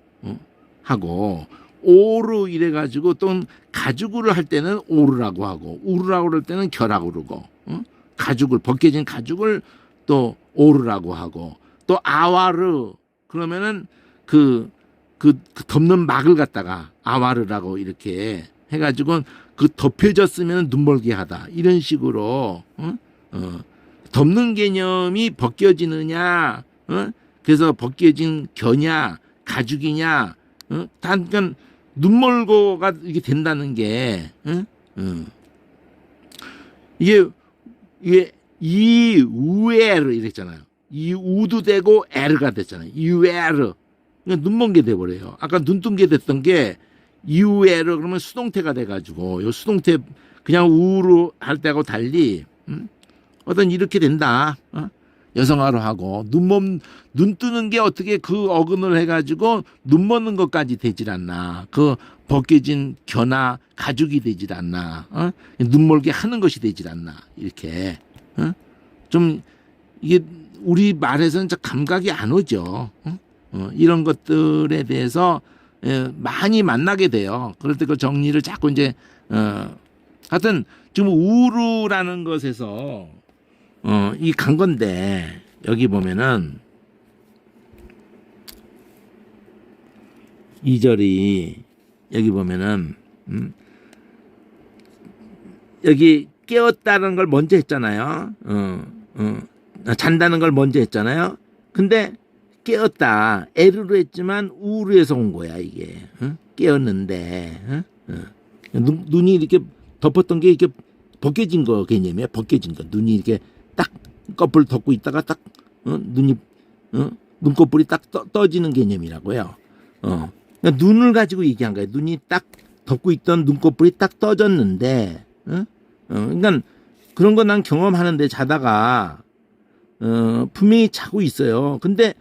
하고 오루 이래가지고 또 가죽을 할 때는 오루라고 하고 우루라고 할 때는 결하고 그러고 가죽을 벗겨진 가죽을 또 오루라고 하고 또 아와르 그러면은 그 덮는 막을 갖다가 아와르라고 이렇게 해가지고 그 덮여졌으면 눈멀게 하다 이런 식으로 덮는 개념이 벗겨지느냐 그래서 벗겨진 겨냐 가죽이냐 단건 눈멀고가 이게 된다는 게 이게 이우에르 이랬잖아요. 이우도 되고 에르가 됐잖아요. 이우에르 그러니까 눈먼 게 돼버려요. 아까 눈뜬 게 됐던 게 이우에르 그러면 수동태가 돼가지고 요 수동태 그냥 우로 할 때하고 달리 어떤 이렇게 된다. 여성화로 하고 눈 뜨는 게 어떻게 그 어근을 해가지고 눈 먹는 것까지 되질 않나. 그 벗겨진 겨나 가죽이 되질 않나. 눈 멀게 하는 것이 되질 않나. 이렇게 좀 이게 우리 말에서는 감각이 안 오죠. 이런 것들에 대해서 많이 만나게 돼요. 그럴 때 그 정리를 자꾸 이제 하여튼 지금 우루라는 것에서 이 간 건데 여기 보면은 2절이 여기 보면은 여기 깨었다는 걸 먼저 했잖아요. 잔다는 걸 먼저 했잖아요. 근데 깨었다 에르로 했지만 우루에서 온 거야 이게. 깨었는데 눈이 이렇게 덮었던 게 이렇게 벗겨진 거 개념이야. 벗겨진 거 눈이 이렇게 딱 껍을 덮고 있다가 딱 눈이 눈꺼풀이 딱 떠지는 개념이라고요. 그러니까 눈을 가지고 얘기한 거예요. 눈이 딱 덮고 있던 눈꺼풀이 딱 떠졌는데, 그러니까 그런 거 난 경험하는데 자다가 분명히 자고 있어요. 근데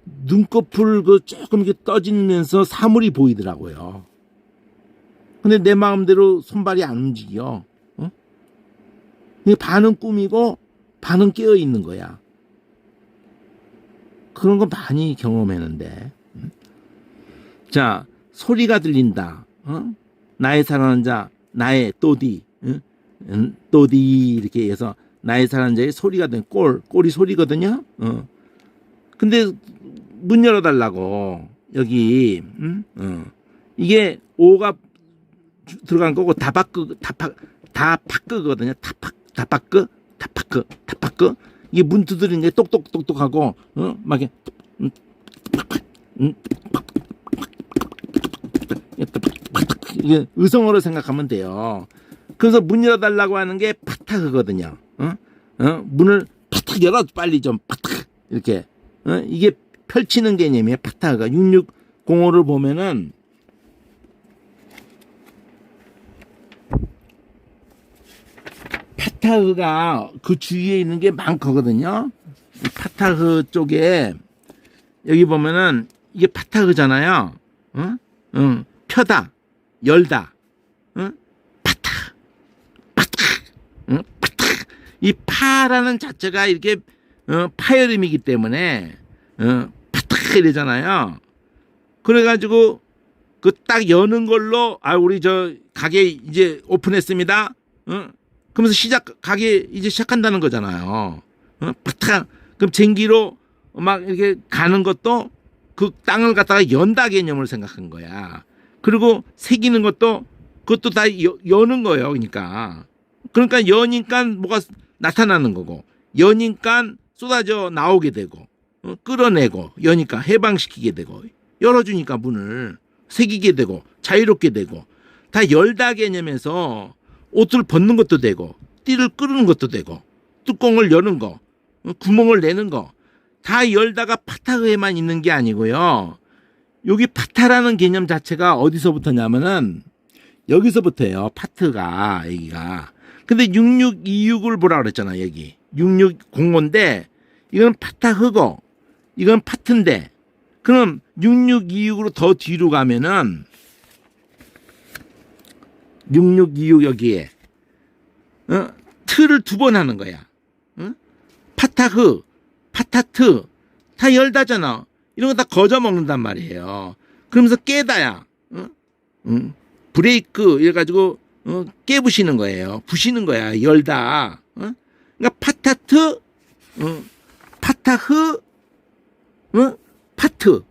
눈꺼풀 그 조금 이렇게 떠지면서 사물이 보이더라고요. 근데 내 마음대로 손발이 안 움직여. 반은 꿈이고 반은 깨어 있는 거야. 그런 거 많이 경험했는데. 자, 소리가 들린다. 나의 사랑하는 자, 나의 또디, 또디 이렇게 해서 나의 사랑하는 자의 소리가 된 꼴이 소리거든요. 근데 문 열어달라고 여기 이게 오가 들어간 거고 다파크거든요. 다파크, 다파크, 다파크. 이게 문 두드리는 게 똑똑똑똑하고, 막 이렇게, 이게 의성어로 생각하면 돼요. 그래서 문 열어달라고 하는 게 파타흐거든요. 문을 파탁 열어, 빨리 좀 파탁 이렇게. 이게 펼치는 개념이에요. 파타흐가 6605를 보면은 파타흐가 그 주위에 있는 게 많거든요. 파타흐 쪽에 여기 보면은 이게 파타흐잖아요. 펴다, 열다, 파타, 파타, 파타. 이 파라는 자체가 이렇게 파열음이기 때문에 파타 이러잖아요. 그래가지고 그 딱 여는 걸로 우리 저 가게 이제 오픈했습니다. 그러면서 가게 이제 시작한다는 거잖아요. 파타. 그럼 쟁기로 막 이렇게 가는 것도 그 땅을 갖다가 연다 개념을 생각한 거야. 그리고 새기는 것도 그것도 다 여는 거예요. 그러니까 여니까 뭐가 나타나는 거고, 여니까 쏟아져 나오게 되고, 끌어내고, 여니까 해방시키게 되고, 열어주니까 문을 새기게 되고, 자유롭게 되고, 다 열다 개념에서 옷을 벗는 것도 되고, 띠를 끄는 것도 되고, 뚜껑을 여는 거, 구멍을 내는 거, 다 열다가 파타흐에만 있는 게 아니고요. 여기 파타라는 개념 자체가 어디서부터냐면은 여기서부터예요. 파트가 여기가. 근데 6626을 보라 그랬잖아. 여기 6605인데 이건 파타흐고 이건 파트인데, 그럼 6626으로 더 뒤로 가면은 6626 여기에 트를 두 번 하는 거야. 파타흐, 파타트 다 열다잖아. 이런 거 다 거저 먹는단 말이에요. 그러면서 깨다야. 브레이크 이래가지고 깨부시는 거예요. 부시는 거야. 열다. 그러니까 파타트, 파타흐, 파트.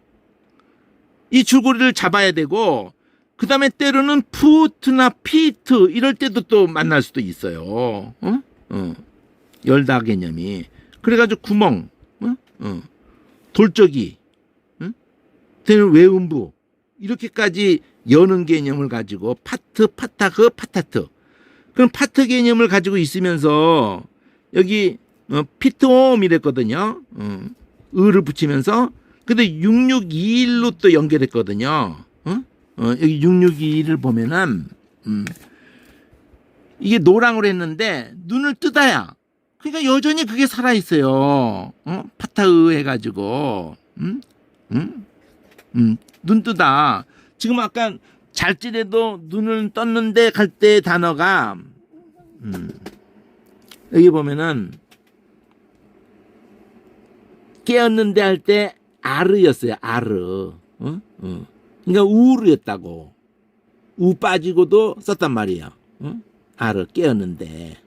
이 줄거리를 잡아야 되고, 그 다음에 때로는 푸트나 피트 이럴 때도 또 만날 수도 있어요. 열다 개념이. 그래가지고 구멍, 돌적이, 때는 외음부 이렇게까지 여는 개념을 가지고 파트, 파타흐, 파타트. 그럼 파트 개념을 가지고 있으면서 여기 피트옴 이랬거든요. 을을 붙이면서. 근데 6621로 또 연결했거든요. 여기 6621을 보면은 이게 노랑으로 했는데 눈을 뜨다야. 그러니까 여전히 그게 살아있어요. 파타흐 해가지고. 눈 뜨다. 지금 아까 잘지래도 눈을 떴는데 갈 때 단어가 여기 보면은 깨었는데 할 때 아르였어요. 아르. 그러니까 우르였다고. 우 빠지고도 썼단 말이에요. 아르 깨었는데.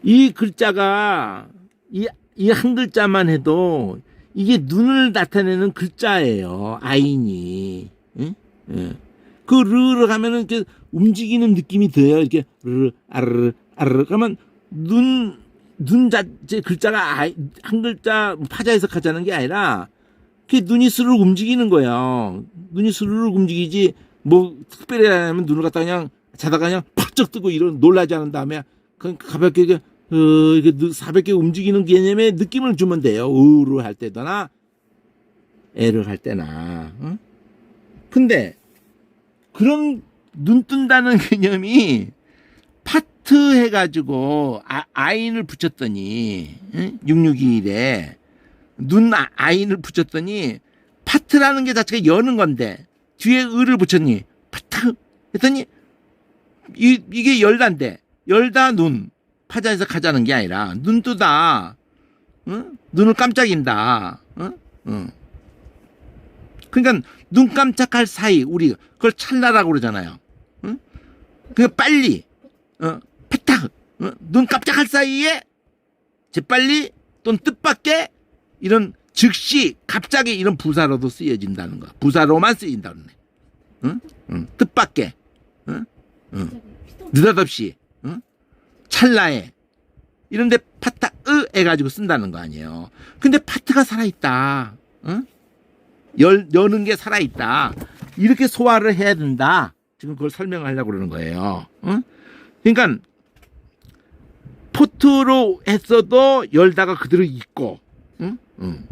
이 글자가 이 한 글자만 해도 이게 눈을 나타내는 글자예요. 아인이. 그 르를 하면은 이렇게 움직이는 느낌이 돼요. 이렇게 르 아르 아르 그러면 눈 자체 글자가 한 글자 파자 해석하자는 게 아니라 그 눈이 스르륵 움직이는 거예요. 눈이 스르륵 움직이지 뭐 특별히 하면 눈을 갖다 그냥 자다가 그냥 팍쩍 뜨고 이런 놀라지 않은 다음에 그냥 가볍게 이렇게 가볍게 움직이는 개념의 느낌을 주면 돼요. 으를 할 때나 애를 할 때나. 근데 그런 눈 뜬다는 개념이 파트 해가지고 아인을 붙였더니 661에 눈 아인을 붙였더니 파트라는 게 자체가 여는 건데 뒤에 을을 붙였니 파트 했더니 이게 열다인데 열다 눈 파자에서 가자는 게 아니라 눈 뜨다, 눈을 깜짝인다. 그러니까 눈 깜짝할 사이 우리 그걸 찰나라고 그러잖아요. 그 빨리 패탁 눈 깜짝할 사이에 재빨리 또는 뜻밖의 이런 즉시 갑자기 이런 부사로도 쓰여진다는 거. 부사로만 쓰인다는 거. 뜻밖의. 느닷없이 찰나에 이런데 파타 해가지고 쓴다는 거 아니에요. 근데 파트가 살아있다. 여는 게 살아있다. 이렇게 소화를 해야 된다. 지금 그걸 설명하려고 그러는 거예요. 그러니까 포트로 했어도 열다가 그대로 있고,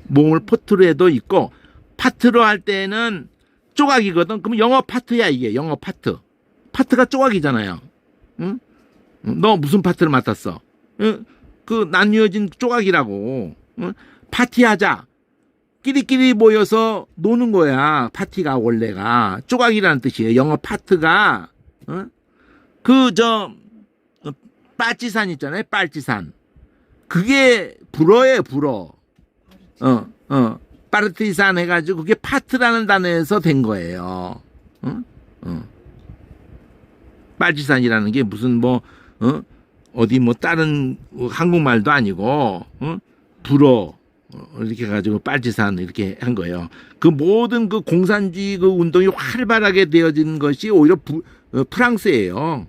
몸을 포트로 해도 있고, 파트로 할 때는 조각이거든. 그럼 영어 파트야, 이게. 영어 파트. 파트가 조각이잖아요. 너 무슨 파트를 맡았어? 그 나뉘어진 조각이라고. 파티하자. 끼리끼리 모여서 노는 거야. 파티가 원래가. 조각이라는 뜻이에요. 영어 파트가. 빨치산 있잖아요. 빨치산. 그게 불어예요, 불어. 파르티산 해가지고 그게 파트라는 단어에서 된 거예요. 빨치산이라는 게 무슨 어디 다른 한국말도 아니고, 불어. 이렇게 해가지고 빨치산 이렇게 한 거예요. 그 모든 그 공산주의 그 운동이 활발하게 되어진 것이 오히려 프랑스예요.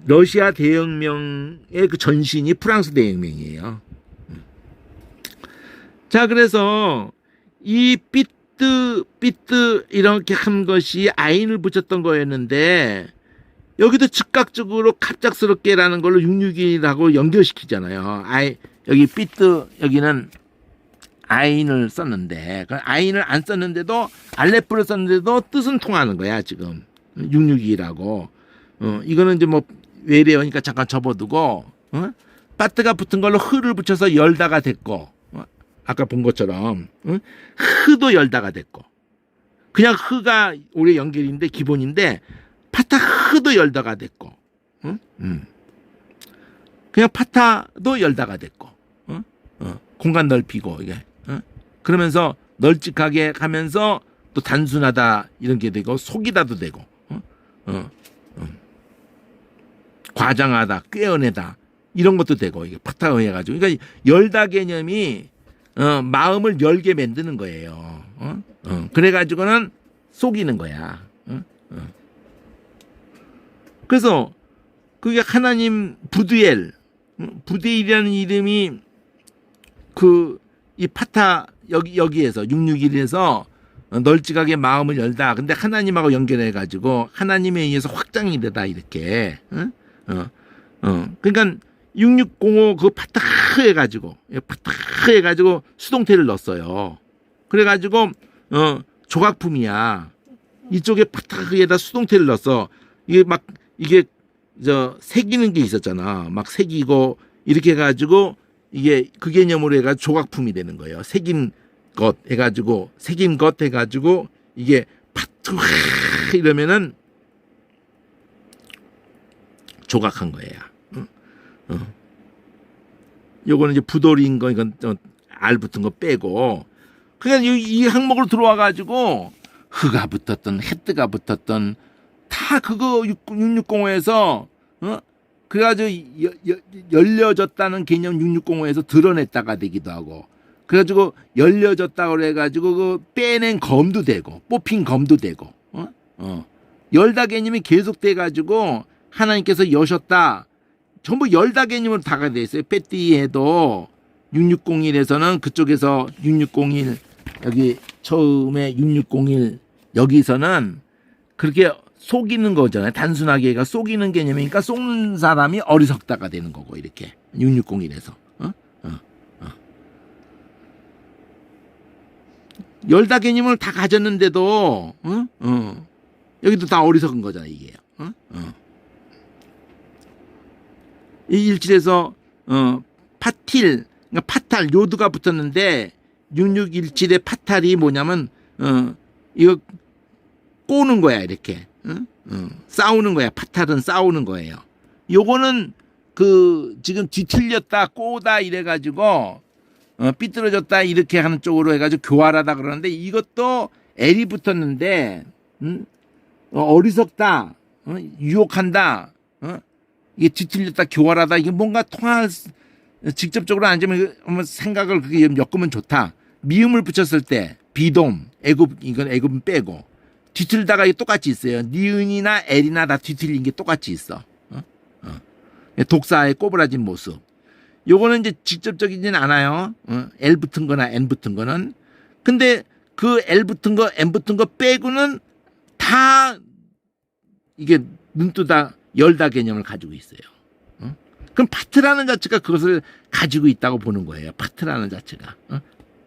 러시아 대혁명의 그 전신이 프랑스 대혁명이에요. 자, 그래서 이 삐뜨 이렇게 한 것이 아인을 붙였던 거였는데, 여기도 즉각적으로 갑작스럽게라는 걸로 661하고 연결시키잖아요. 여기 삐뜨, 여기는 아인을 썼는데, 아인을 안 썼는데도, 알레프를 썼는데도 뜻은 통하는 거야, 지금. 661하고. 이거는 이제 외래어니까 잠깐 접어두고, 빠뜨가 붙은 걸로 흐를 붙여서 열다가 됐고, 아까 본 것처럼, 흐도 열다가 됐고, 그냥 흐가 우리 연결인데, 기본인데, 파타 흐도 열다가 됐고, 그냥 파타도 열다가 됐고, 공간 넓히고, 이게, 그러면서 널찍하게 가면서 또 단순하다, 이런 게 되고, 속이다도 되고, 과장하다, 꾀어내다, 이런 것도 되고, 이게 파타가 해가지고. 그러니까 열다 개념이, 마음을 열게 만드는 거예요. 그래가지고는 속이는 거야. 그래서 그게 하나님 부드엘이라는 이름이 이 파타 여기에서 661에서 널찍하게 마음을 열다. 근데 하나님하고 연결해 가지고 하나님에 의해서 확장이 되다 이렇게. 그러니까 6605 그 파타 해가지고 수동태를 넣었어요. 그래가지고 조각품이야. 이쪽에 파타에다 수동태를 넣었어. 이게 새기는 게 있었잖아. 막 새기고 이렇게 해가지고 이게 그 개념으로 해가지고 조각품이 되는 거예요. 새긴 것 해가지고 이게 파트 이러면은 조각한 거예요. 요거는 이제 부돌인 거, 이건 알 붙은 거 빼고. 그러니까 이 항목으로 들어와가지고 흐가 붙었던, 헤뜨가 붙었던, 다 그거 6605에서, 그래가지고 열려졌다는 개념 6605에서 드러냈다가 되기도 하고, 그래가지고 열려졌다고 그래가지고 그 빼낸 검도 되고, 뽑힌 검도 되고, 열다 개념이 계속 돼가지고 하나님께서 여셨다. 전부 열다 개념으로 다가 돼 있어요. 빼띠에도 6601에서는 그쪽에서 6601 여기 처음에 6601 여기서는 그렇게 속이는 거잖아요. 단순하게 얘가 속이는 개념이니까 속는 사람이 어리석다가 되는 거고 이렇게 6601에서 열다 개념을 다 가졌는데도 여기도 다 어리석은 거잖아요. 이게요. 이 일칠에서 파틸, 그러니까 파탈 요드가 붙었는데 6617의 파탈이 뭐냐면 이거 꼬는 거야 이렇게. 싸우는 거야. 파탈은 싸우는 거예요. 요거는 지금 뒤틀렸다 꼬다 이래가지고 삐뚤어졌다 이렇게 하는 쪽으로 해가지고 교활하다 그러는데 이것도 L이 붙었는데 어리석다, 유혹한다, 이게 뒤틀렸다 교활하다 이게 뭔가 통할 직접적으로 안 되면 생각을 그게 엮으면 좋다. 미음을 붙였을 때 비돔, 애굽 이건 애굽은 빼고 뒤틀다가 똑같이 있어요. 니은이나 엘이나 다 뒤틀린 게 똑같이 있어. 독사의 꼬부라진 모습. 요거는 이제 직접적이진 않아요. L 붙은 거나 N 붙은 거는. 근데 그 L 붙은 거, N 붙은 거 빼고는 다 이게 눈뜨다, 열다 개념을 가지고 있어요. 그럼 파트라는 자체가 그것을 가지고 있다고 보는 거예요. 파트라는 자체가.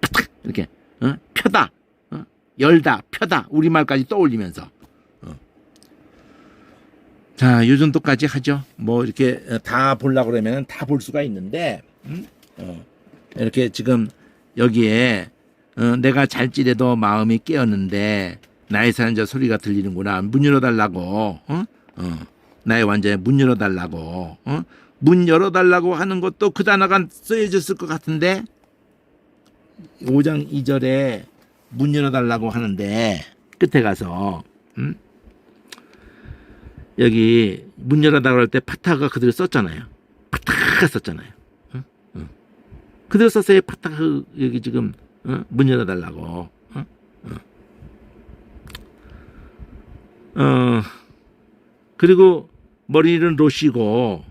파탁! 이렇게. 펴다. 열다, 펴다. 우리말까지 떠올리면서. 자, 요 정도까지 하죠. 뭐, 이렇게 다 보려고 그러면 다 볼 수가 있는데, 이렇게 지금 여기에, 내가 잘지래도 마음이 깨었는데, 나의 사는 저 소리가 들리는구나. 문 열어달라고, 나의 완전히 문 열어달라고, 문 열어달라고 하는 것도 그 단어가 쓰여졌을 것 같은데, 5장 2절에 문 열어달라고 하는데, 끝에 가서, 여기 문 열어달라고 할 때 파타가 그대로 썼잖아요. 파타가 썼잖아요. 그대로 썼어요. 파타가 여기 지금 문 열어달라고. 그리고 머리는 롯이고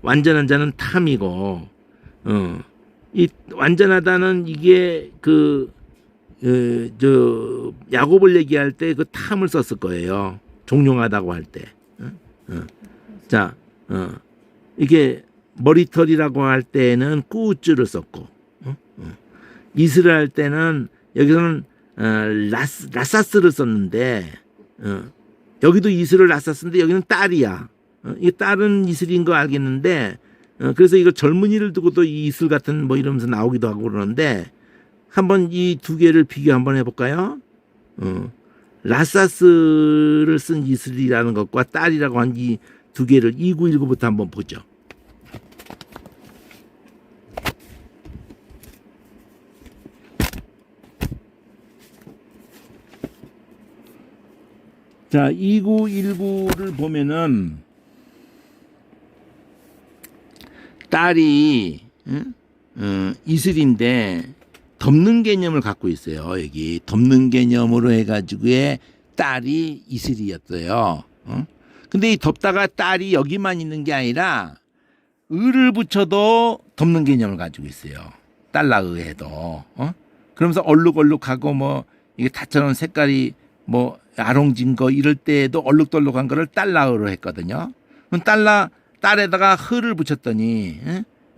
완전한 자는 탐이고 이 완전하다는 이게 저 야곱을 얘기할 때 그 탐을 썼을 거예요. 종용하다고 할 때. 자, 이게 머리털이라고 할 때는 꾸우즈를 썼고, 이스를 할 때는 여기서는 라사스를 썼는데, 여기도 이스를 라사스인데 여기는 딸이야. 이 딸은 이슬인 거 알겠는데, 그래서 이거 젊은이를 두고도 이 이슬 같은 뭐 이러면서 나오기도 하고 그러는데, 한번 이 두 개를 비교 한번 해볼까요? 라사스를 쓴 이슬이라는 것과 딸이라고 한 이 두 개를 2919부터 한번 보죠. 자, 2919를 보면은 딸이 이슬인데 덮는 개념을 갖고 있어요. 여기 덮는 개념으로 해가지고의 딸이 이슬이었어요. 근데 이 덮다가 딸이 여기만 있는 게 아니라 을을 붙여도 덮는 개념을 가지고 있어요. 달라의에도. 그러면서 얼룩얼룩하고 뭐 이게 다처럼 색깔이 뭐 아롱진 거 이럴 때에도 얼룩덜룩한 거를 달라의로 했거든요. 그럼 딸에다가 흐를 붙였더니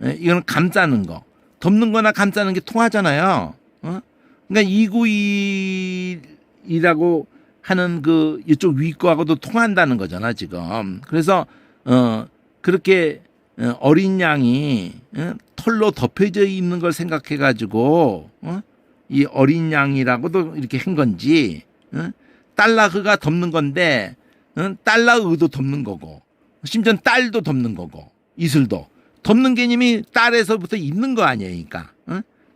이거는 감싸는 거. 덮는 거나 감싸는 게 통하잖아요. 그러니까 291이라고 하는 그 이쪽 위 거하고도 통한다는 거잖아, 지금. 그래서 그렇게 어린 양이 털로 덮여져 있는 걸 생각해 가지고 이 어린 양이라고도 이렇게 한 건지 달라흐가 덮는 건데 달라흐도 덮는 거고 심지어 딸도 덮는 거고 이슬도 덮는 개념이 딸에서부터 있는 거 아니에요, 그러니까.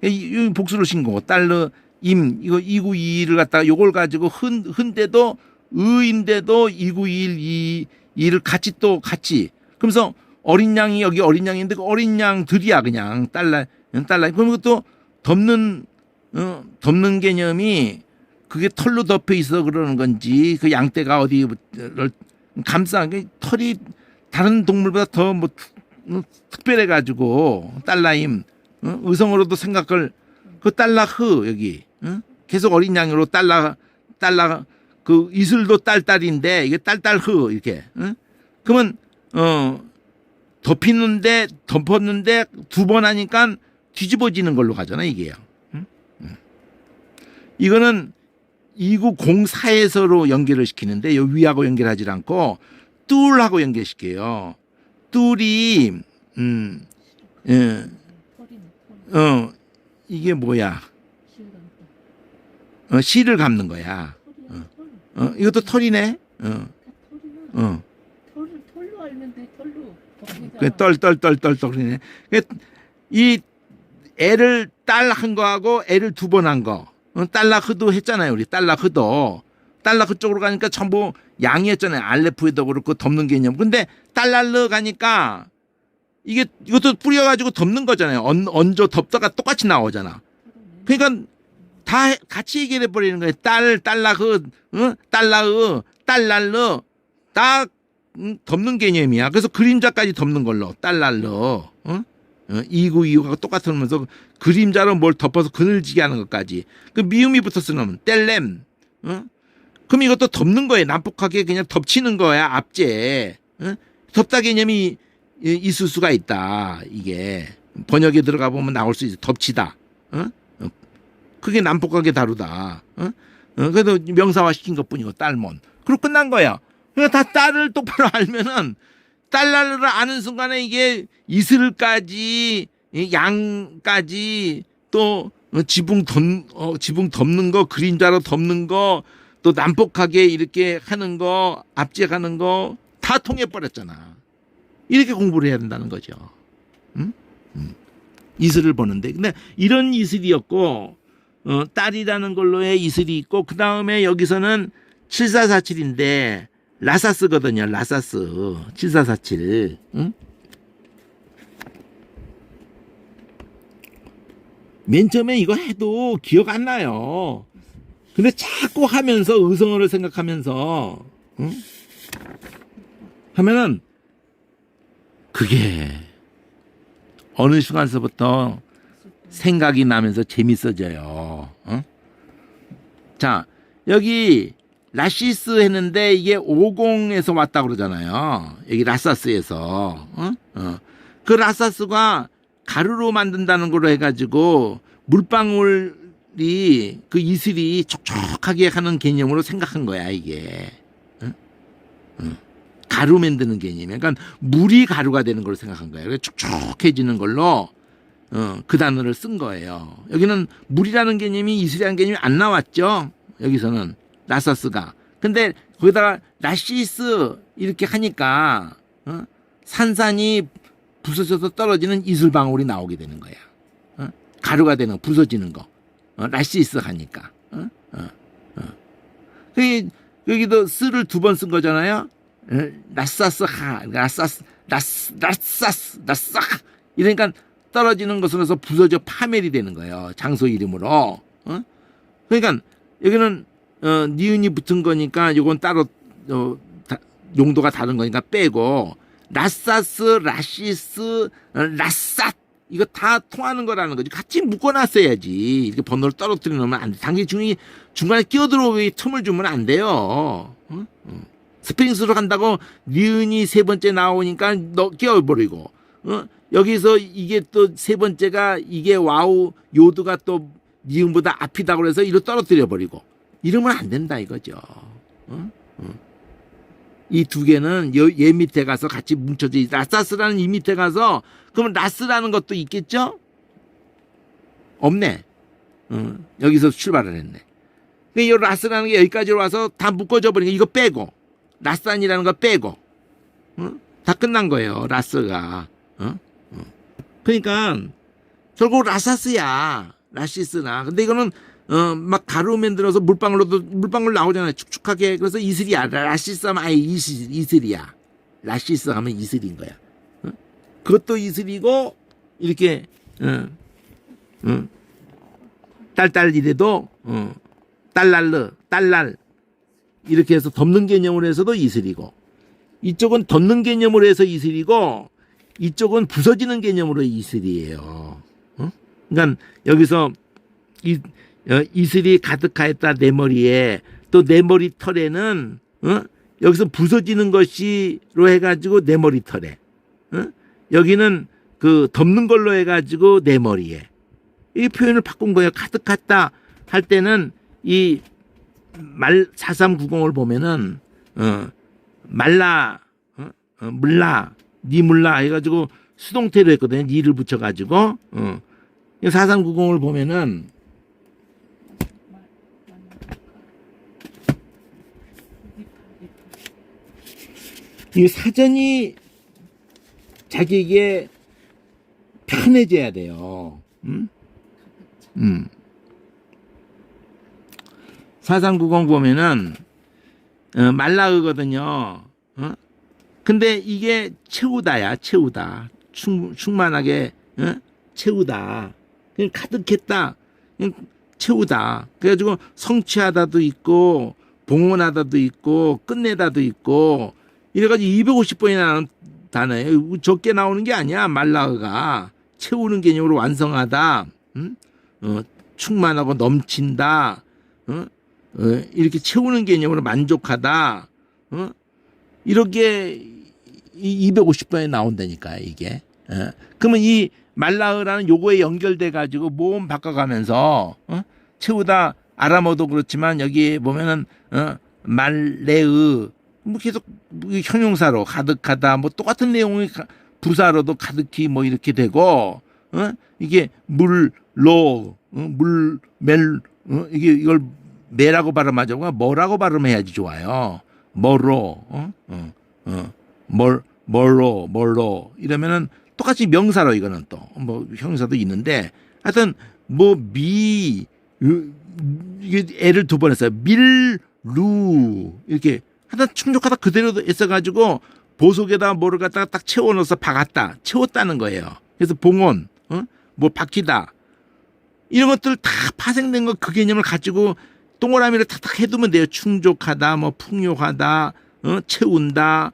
이 복수를 신 거고 달르 임 이거 2922를 갖다가 요걸 가지고 흔데도 의인데도 2921을 같이 또 같이 그러면서 어린 양이 여기 어린 양인데 그 어린 양들이야 그냥 달라 그럼 그것도 덮는 개념이 그게 털로 덮여 있어 그러는 건지 그 양떼가 어디를 감싸 털이 다른 동물보다 더 뭐 특별해 가지고 달라임 의성으로도 생각을 그 달라흐 여기 계속 어린 양으로 달라 그 이슬도 딸인데 이게 딸흐 이렇게 그러면 덮었는데 두 번 하니까 뒤집어지는 걸로 가잖아 이게요. 이거는 2904에서로 연결을 시키는데 요 위하고 연결하지 않고 뚫하고 연결시켜요. 뚫이 이게 뭐야? 실을 감는 거야. 이것도 털이네. 털로 알면 돼. 털로. 떨이네. 이 애를 딸 한 거하고 애를 두 번 한 거. 달라흐도 했잖아요. 우리 달라흐도. 달라흐 쪽으로 가니까 전부 양이었잖아요. 알레프에도 그렇고 덮는 개념. 근데 달랄러 가니까 이것도 뿌려가지고 덮는 거잖아요. 얹어 덮다가 똑같이 나오잖아. 그러니까 다 같이 얘기해 버리는 거예요. 달라흐, 달라흐, 달랄러 다 덮는 개념이야. 그래서 그림자까지 덮는 걸로 달랄러, 이구이구가 똑같으면서 그림자로 뭘 덮어서 그늘지게 하는 것까지. 그 미음이 붙었으면 뗄렘, 그럼 이것도 덮는 거예요. 난폭하게 그냥 덮치는 거야. 앞제. 덮다 개념이 있을 수가 있다. 이게 번역에 들어가 보면 나올 수 있어. 덮치다. 그게 난폭하게 다루다. 그래도 명사화 시킨 것뿐이고 딸몬. 그리고 끝난 거야. 그러니까 다 딸을 똑바로 알면은 딸라를 아는 순간에 이게 이슬까지 양까지 또 지붕 덮는 거, 그림자로 덮는 거, 또 난폭하게 이렇게 하는 거, 압제하는 거 다 통해 버렸잖아. 이렇게 공부를 해야 된다는 거죠. 이슬을 보는데, 근데 이런 이슬이었고, 딸이라는 걸로의 이슬이 있고, 그 다음에 여기서는 7447인데 라사스거든요. 라사스 7447. 맨 처음에 이거 해도 기억 안 나요. 근데 자꾸 하면서 의성어를 생각하면서 하면은 그게 어느 순간서부터 생각이 나면서 재밌어져요. 자, 여기 라시스 했는데 이게 50에서 왔다 그러잖아요. 여기 라사스에서. 그 라사스가 가루로 만든다는 걸로 해가지고 물방울이 그 이슬이 촉촉하게 하는 개념으로 생각한 거야, 이게. 가루 만드는 개념이야. 그러니까 물이 가루가 되는 걸로 생각한 거예요. 촉촉해지는 걸로 그 단어를 쓴 거예요. 여기는 물이라는 개념이 이슬이라는 개념이 안 나왔죠. 여기서는 라사스가. 근데 거기다가 라시스 이렇게 하니까 산산이 부서져서 떨어지는 이슬방울이 나오게 되는 거야. 가루가 되는 거, 부서지는 거. 라시스 하니까. 여기도 스를 2번 쓴 거잖아요. 라사스하, 라사스. 이러니까 떨어지는 것으로서 부서져 파멸이 되는 거예요. 장소 이름으로. 그러니까 여기는 니은이 붙은 거니까 요건 따로 용도가 다른 거니까 빼고 라사스, 라시스, 라삿 이거 다 통하는 거라는 거지. 같이 묶어놨어야지. 이렇게 번호를 떨어뜨려 놓으면 안 돼. 당기 중간에 끼어들어오게 틈을 주면 안 돼요. 스프링스로 간다고 니은이 3번째 나오니까 너 끼어버리고 여기서 이게 또 3번째가 이게 와우 요드가 또 니은보다 앞이다 그래서 이로 떨어뜨려 버리고 이러면 안 된다 이거죠. 이 두 개는 얘 밑에 가서 같이 뭉쳐져. 라사스라는 이 밑에 가서 그러면 라스라는 것도 있겠죠? 없네. 여기서 출발을 했네. 이 라스라는 게 여기까지 와서 다 묶어져 버리니까 이거 빼고 라산이라는 거 빼고 다 끝난 거예요. 라스가. 그러니까 결국 라사스야. 라시스나. 근데 이거는 막 가루 만들어서 물방울 나오잖아요. 축축하게. 그래서 이슬이야. 라시스 하면 아예 이슬이야. 라시스 하면 이슬인 거야. 그것도 이슬이고 이렇게 딸딸 이래도 딸랄 이렇게 해서 덮는 개념으로 해서도 이슬이고 이쪽은 덮는 개념으로 해서 이슬이고 이쪽은 부서지는 개념으로 이슬이에요. 그러니까 여기서 이슬이 가득하였다 내 머리에 또 내 머리 털에는 여기서 부서지는 것이로 해가지고 내 머리 털에 여기는 그 덮는 걸로 해가지고 내 머리에 이 표현을 바꾼 거예요. 가득하다 할 때는 이 4390을 보면은 말라 물라 니 물라 해가지고 수동태로 했거든요. 니를 붙여가지고 4390을 보면은 이 사전이 자기에게 편해져야 돼요. 4390 보면은 말라으거든요. 근데 이게 채우다야. 채우다. 충만하게 채우다. 그냥 가득했다. 채우다. 그래가지고 성취하다도 있고 봉헌하다도 있고 끝내다도 있고 이래가지고 250번이 나오는 단어예요. 적게 나오는 게 아니야. 말라흐가 채우는 개념으로 완성하다, 충만하고 넘친다, 이렇게 채우는 개념으로 만족하다, 이렇게 250번에 나온다니까 이게. 그러면 이 말라흐라는 요거에 연결돼 가지고 모음 바꿔가면서 채우다 아람어도 그렇지만 여기 보면은 말레으 뭐 계속 형용사로 가득하다 뭐 똑같은 내용이 부사로도 가득히 뭐 이렇게 되고 이게 물로 물멜 이게 이걸 매라고 발음하죠. 뭐라고 발음해야지 좋아요. 뭐로 뭘로 이러면은 똑같이 명사로 이거는 또 뭐 형용사도 있는데 하여튼 뭐 이게 애를 두 번 했어요. 밀루 이렇게 하여튼 충족하다 그대로 있어가지고 보속에다 뭐를 갖다가 딱 채워넣어서 박았다 채웠다는 거예요. 그래서 봉헌 뭐 박히다 이런 것들 다 파생된 거 그 개념을 가지고 동그라미를 탁탁 해두면 돼요. 충족하다 뭐 풍요하다 채운다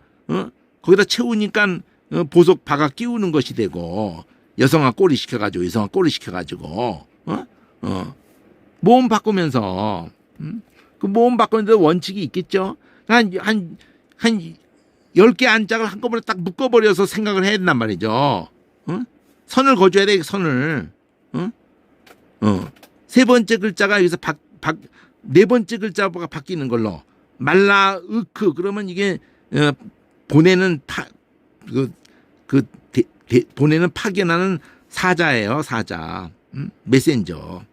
거기다 채우니까 보석 박아 끼우는 것이 되고 여성아 꼬리 시켜가지고 여성아 꼬리 시켜가지고 모음 바꾸면서 그 모음 바꾸는데 원칙이 있겠죠. 한 10개 안짝을 한꺼번에 딱 묶어버려서 생각을 해야 된단 말이죠. 선을 거줘야 돼. 선을. 세 번째 글자가 여기서 네 번째 글자가 바뀌는 걸로 말라으크 그러면 이게 보내는 보내는 파견하는 사자예요. 사자. 메신저.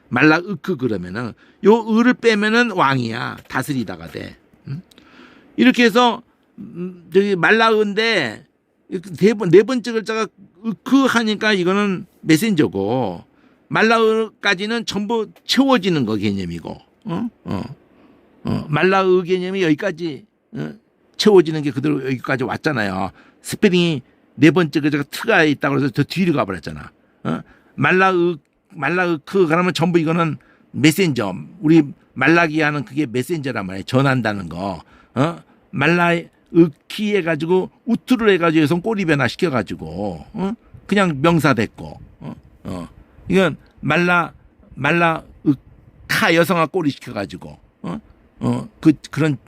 말라으크 그러면은 요 을을 빼면은 왕이야. 다스리다가 돼. 이렇게 해서 저기 말라으인데 네 번째 글자가 으크 하니까 이거는 메신저고 말라으까지는 전부 채워지는 거 개념이고 말라으 개념이 여기까지 채워지는 게 그대로 여기까지 왔잖아요. 스페링이 네 번째 글자가 트가 있다고 해서 더 뒤로 가버렸잖아. 말라으크 그러면 전부 이거는 메신저 우리 말라기 하는 그게 메신저란 말이에요. 전한다는 거. 말라으키 해가지고 우투를 해가지고 여성 꼬리 변화 시켜가지고 그냥 명사 됐고 이건 말라으카 여성아 꼬리 시켜가지고 그런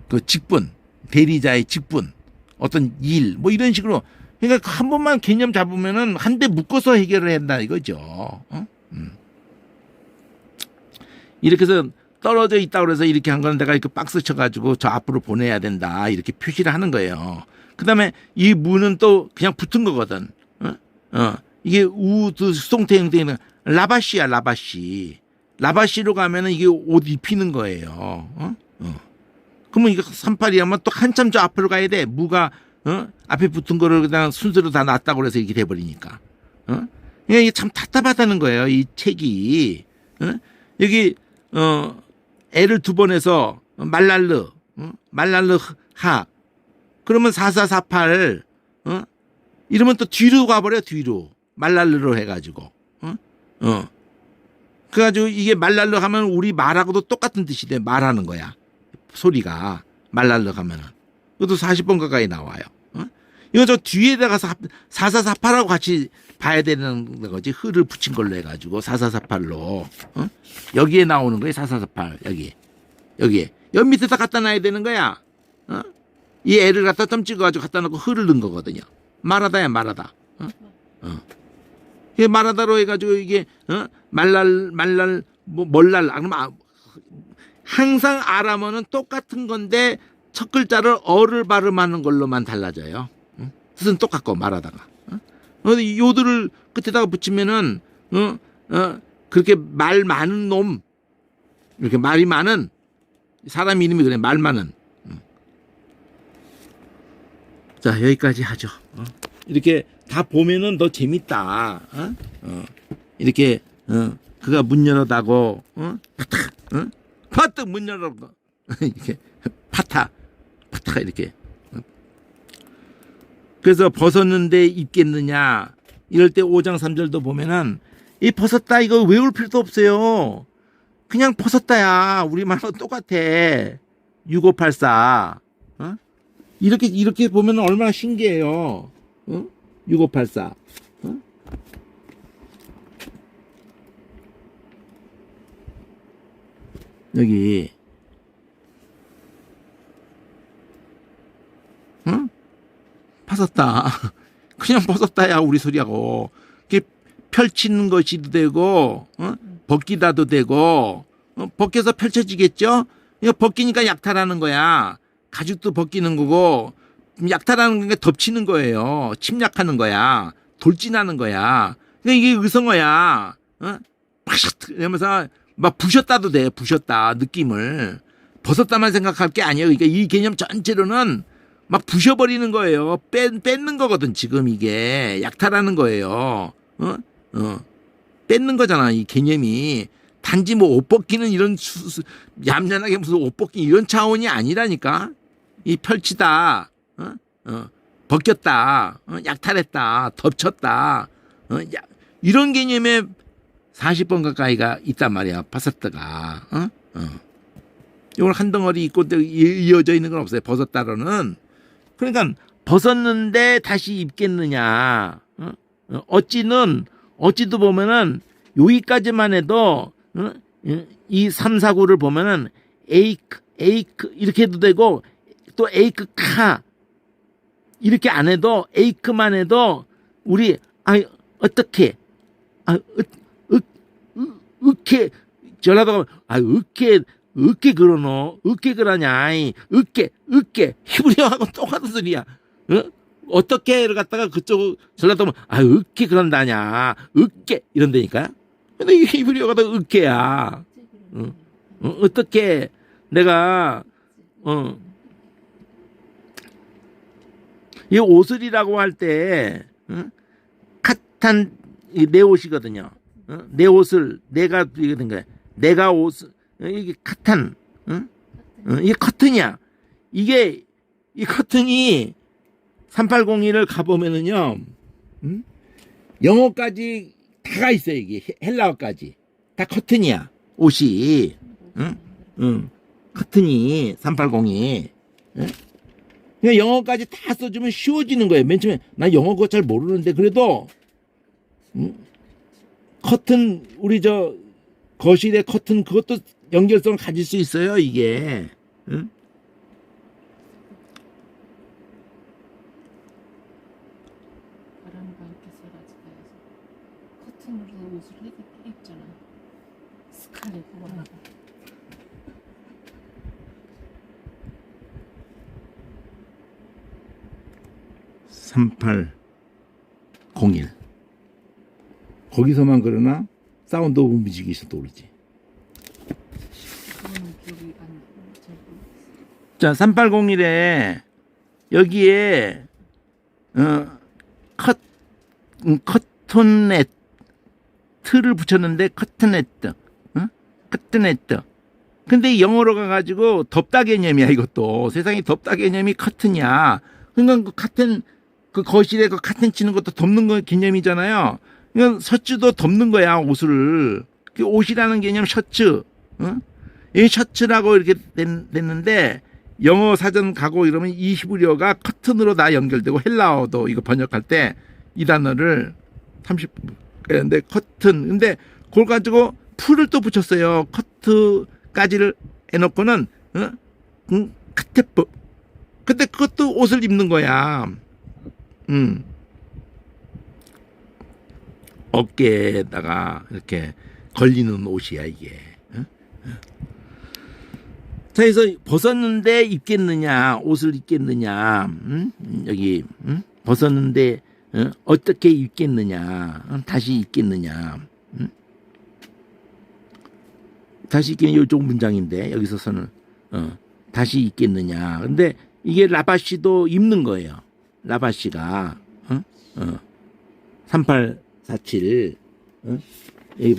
그 직분 대리자의 직분 어떤 일 뭐 이런 식으로 그러니까 한 번만 개념 잡으면은 한 대 묶어서 해결을 한다 이거죠. 이렇게 해서 떨어져 있다고 그래서 이렇게 한 거는 내가 이렇게 박스 쳐가지고 저 앞으로 보내야 된다 이렇게 표시를 하는 거예요. 그 다음에 이 무는 또 그냥 붙은 거거든. 이게 우드 수동태형태는 라바시야 라바시. 라바시로 가면은 이게 옷 입히는 거예요. 그러면 이거 38이라면 또 한참 저 앞으로 가야 돼. 무가 앞에 붙은 거를 그냥 순서로 다 놨다고 그래서 이렇게 돼버리니까. 그러니까 이게 참 답답하다는 거예요. 이 책이. 여기 애를 두 번 해서 말랄르 하 그러면 4448 이러면 또 뒤로 가버려 뒤로 말랄르로 해가지고 그래가지고 이게 말랄르 하면 우리 말하고도 똑같은 뜻이 돼. 말하는 거야 소리가 말랄르 하면은 그것도 40번 가까이 나와요. 이거 저 뒤에다가 4448하고 같이 봐야 되는 거지. 흐를 붙인 걸로 해가지고 4448로 여기에 나오는 거예요. 4448 여기에 밑에다 갖다 놔야 되는 거야. 이 애를 갖다 점 찍어가지고 갖다 놓고 흐를 넣은 거거든요. 말하다야 말하다. 이게 말하다로 해가지고 이게 말랄 뭐 멀랄 그러면 항상 아람어는 똑같은 건데 첫 글자를 어를 발음하는 걸로만 달라져요. 뜻은 똑같고 말하다가. 요들을 끝에다가 붙이면은 그렇게 말 많은 놈 이렇게 말이 많은 사람 이름이 그래 말 많은. 자 여기까지 하죠. 이렇게 다 보면은 더 재밌다. 이렇게 그가 문 열어다고 파탁 문 열어 이렇게 파타 이렇게. 그래서 벗었는데 입겠느냐 이럴 때 5장 3절도 보면은 이 벗었다 이거 외울 필요도 없어요. 그냥 벗었다야. 우리말로 똑같아. 6584. 어? 이렇게 보면 얼마나 신기해요. 어? 6584. 어? 여기 응? 벗었다. 그냥 벗었다야 우리 소리하고. 이렇게 펼치는 것이도 되고 벗기다도 되고 벗겨서 펼쳐지겠죠? 이거 벗기니까 약탈하는 거야. 가죽도 벗기는 거고 약탈하는 게 덮치는 거예요. 침략하는 거야. 돌진하는 거야. 그러니까 이게 의성어야. 팍 이러면서 막 부셨다도 돼. 부셨다 느낌을. 벗었다만 생각할 게 아니에요. 그러니까 이 개념 전체로는 막 부셔버리는 거예요. 뺏는 거거든. 지금 이게 약탈하는 거예요. 뺏는 거잖아. 이 개념이. 단지 뭐 옷 벗기는 이런 얌전하게 무슨 옷 벗기 이런 차원이 아니라니까. 이 펼치다, 벗겼다, 약탈했다, 덮쳤다, 이런 개념의 40번 가까이가 있단 말이야. 파사트가. 이걸 한 덩어리 있고 이어져 있는 건 없어요. 벗었다로는. 그러니까 벗었는데 다시 입겠느냐. 어찌도 보면은 여기까지만 해도 이 3, 4, 9를 보면은 에이크 이렇게 해도 되고 또 에이크 카 이렇게 안 해도 에이크만 해도 우리 어떻게 으케 전라도 가면 으케 그러노 으케 그러냐 으케 히브리어하고 똑같은 소리야. 어떻게를 갖다가 그쪽 전라도 가면 으케 그런다냐 으케 이런다니까. 근데 이 히브리어가 더 으케야. 어떻게 내가 이 옷을이라고 할 때 카탄 내 옷이거든요. 내 옷을 내가 이게 된 거야. 내가 옷 이게 카탄, 이게 커튼이야. 이게 이 커튼이 3801을 가보면은요, 영어까지 다가 있어요. 이게 헬라어까지 다 커튼이야. 옷이, 커튼이 3802. 그냥 영어까지 다 써주면 쉬워지는 거예요. 맨 처음에 나 영어 그거 잘 모르는데 그래도 커튼 우리 저 거실에 커튼 그것도 연결성을 가질 수 있어요. 이게. 바람과 함께 쏟아지다 해서 커튼으로 옷을 입잖아. 스칼렛 보라고. 3801 거기서만 그러나 사운드 오브 뮤직에서 떠오르지. 그거는 기억이 안 나. 잘 모르겠어. 자, 3801에 여기에 커튼넷 틀을 붙였는데 커튼넷, 커튼넷. 근데 영어로 가가지고 덮다 개념이야. 이것도 세상에 덮다 개념이 커튼이야. 그러니까 그 커튼 그 거실에 그 커튼 치는 것도 덮는 거 개념이잖아요. 이건 셔츠도 덮는 거야. 옷을. 그 옷이라는 개념 셔츠. 이 셔츠라고 이렇게 됐는데 영어 사전 가고 이러면 이 히브리어가 커튼으로 다 연결되고 헬라어도 이거 번역할 때 이 단어를 30분 했는데 커튼. 근데 그걸 가지고 풀을 또 붙였어요. 커트까지를 해놓고는 카테프. 근데 그것도 옷을 입는 거야. 어깨에다가 이렇게 걸리는 옷이야 이게. 자, 그래서 벗었는데 입겠느냐, 옷을 입겠느냐, 여기 벗었는데 어떻게 입겠느냐, 다시 입겠느냐, 다시 입겠느냐 이쪽 문장인데 여기서는 다시 입겠느냐. 근데 이게 라바시도 입는 거예요. 라바시가 3847 여기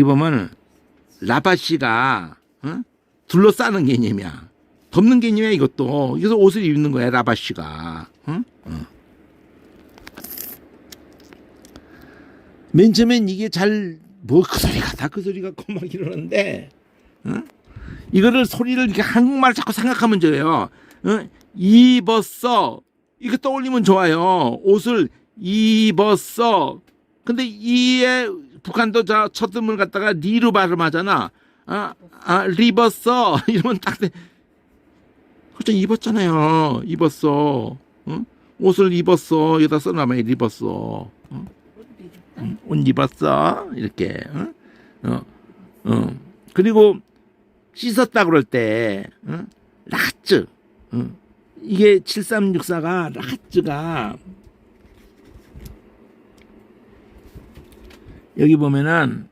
보면은 라바시가 둘러싸는 개념이야. 덮는 개념이야 이것도. 그래서 옷을 입는 거야 라바시가. 맨 처음엔 이게 잘 뭐 그 소리가 다 그 소리 같고 막 이러는데 이거를 소리를 이렇게 한국말 자꾸 생각하면 돼요. 입었어 이거 떠올리면 좋아요. 옷을 입었어. 근데 이에 북한도 첫 음을 갖다가 리로 발음하잖아. 리버서 이러면 딱 돼. 그렇죠. 입었잖아요. 입었어. 옷을 입었어. 여기다 써놔봐요. 입었어. 옷 입었어. 이렇게. 그리고 씻었다 그럴 때 라하츠. 이게 7364가 라하츠가 여기 보면은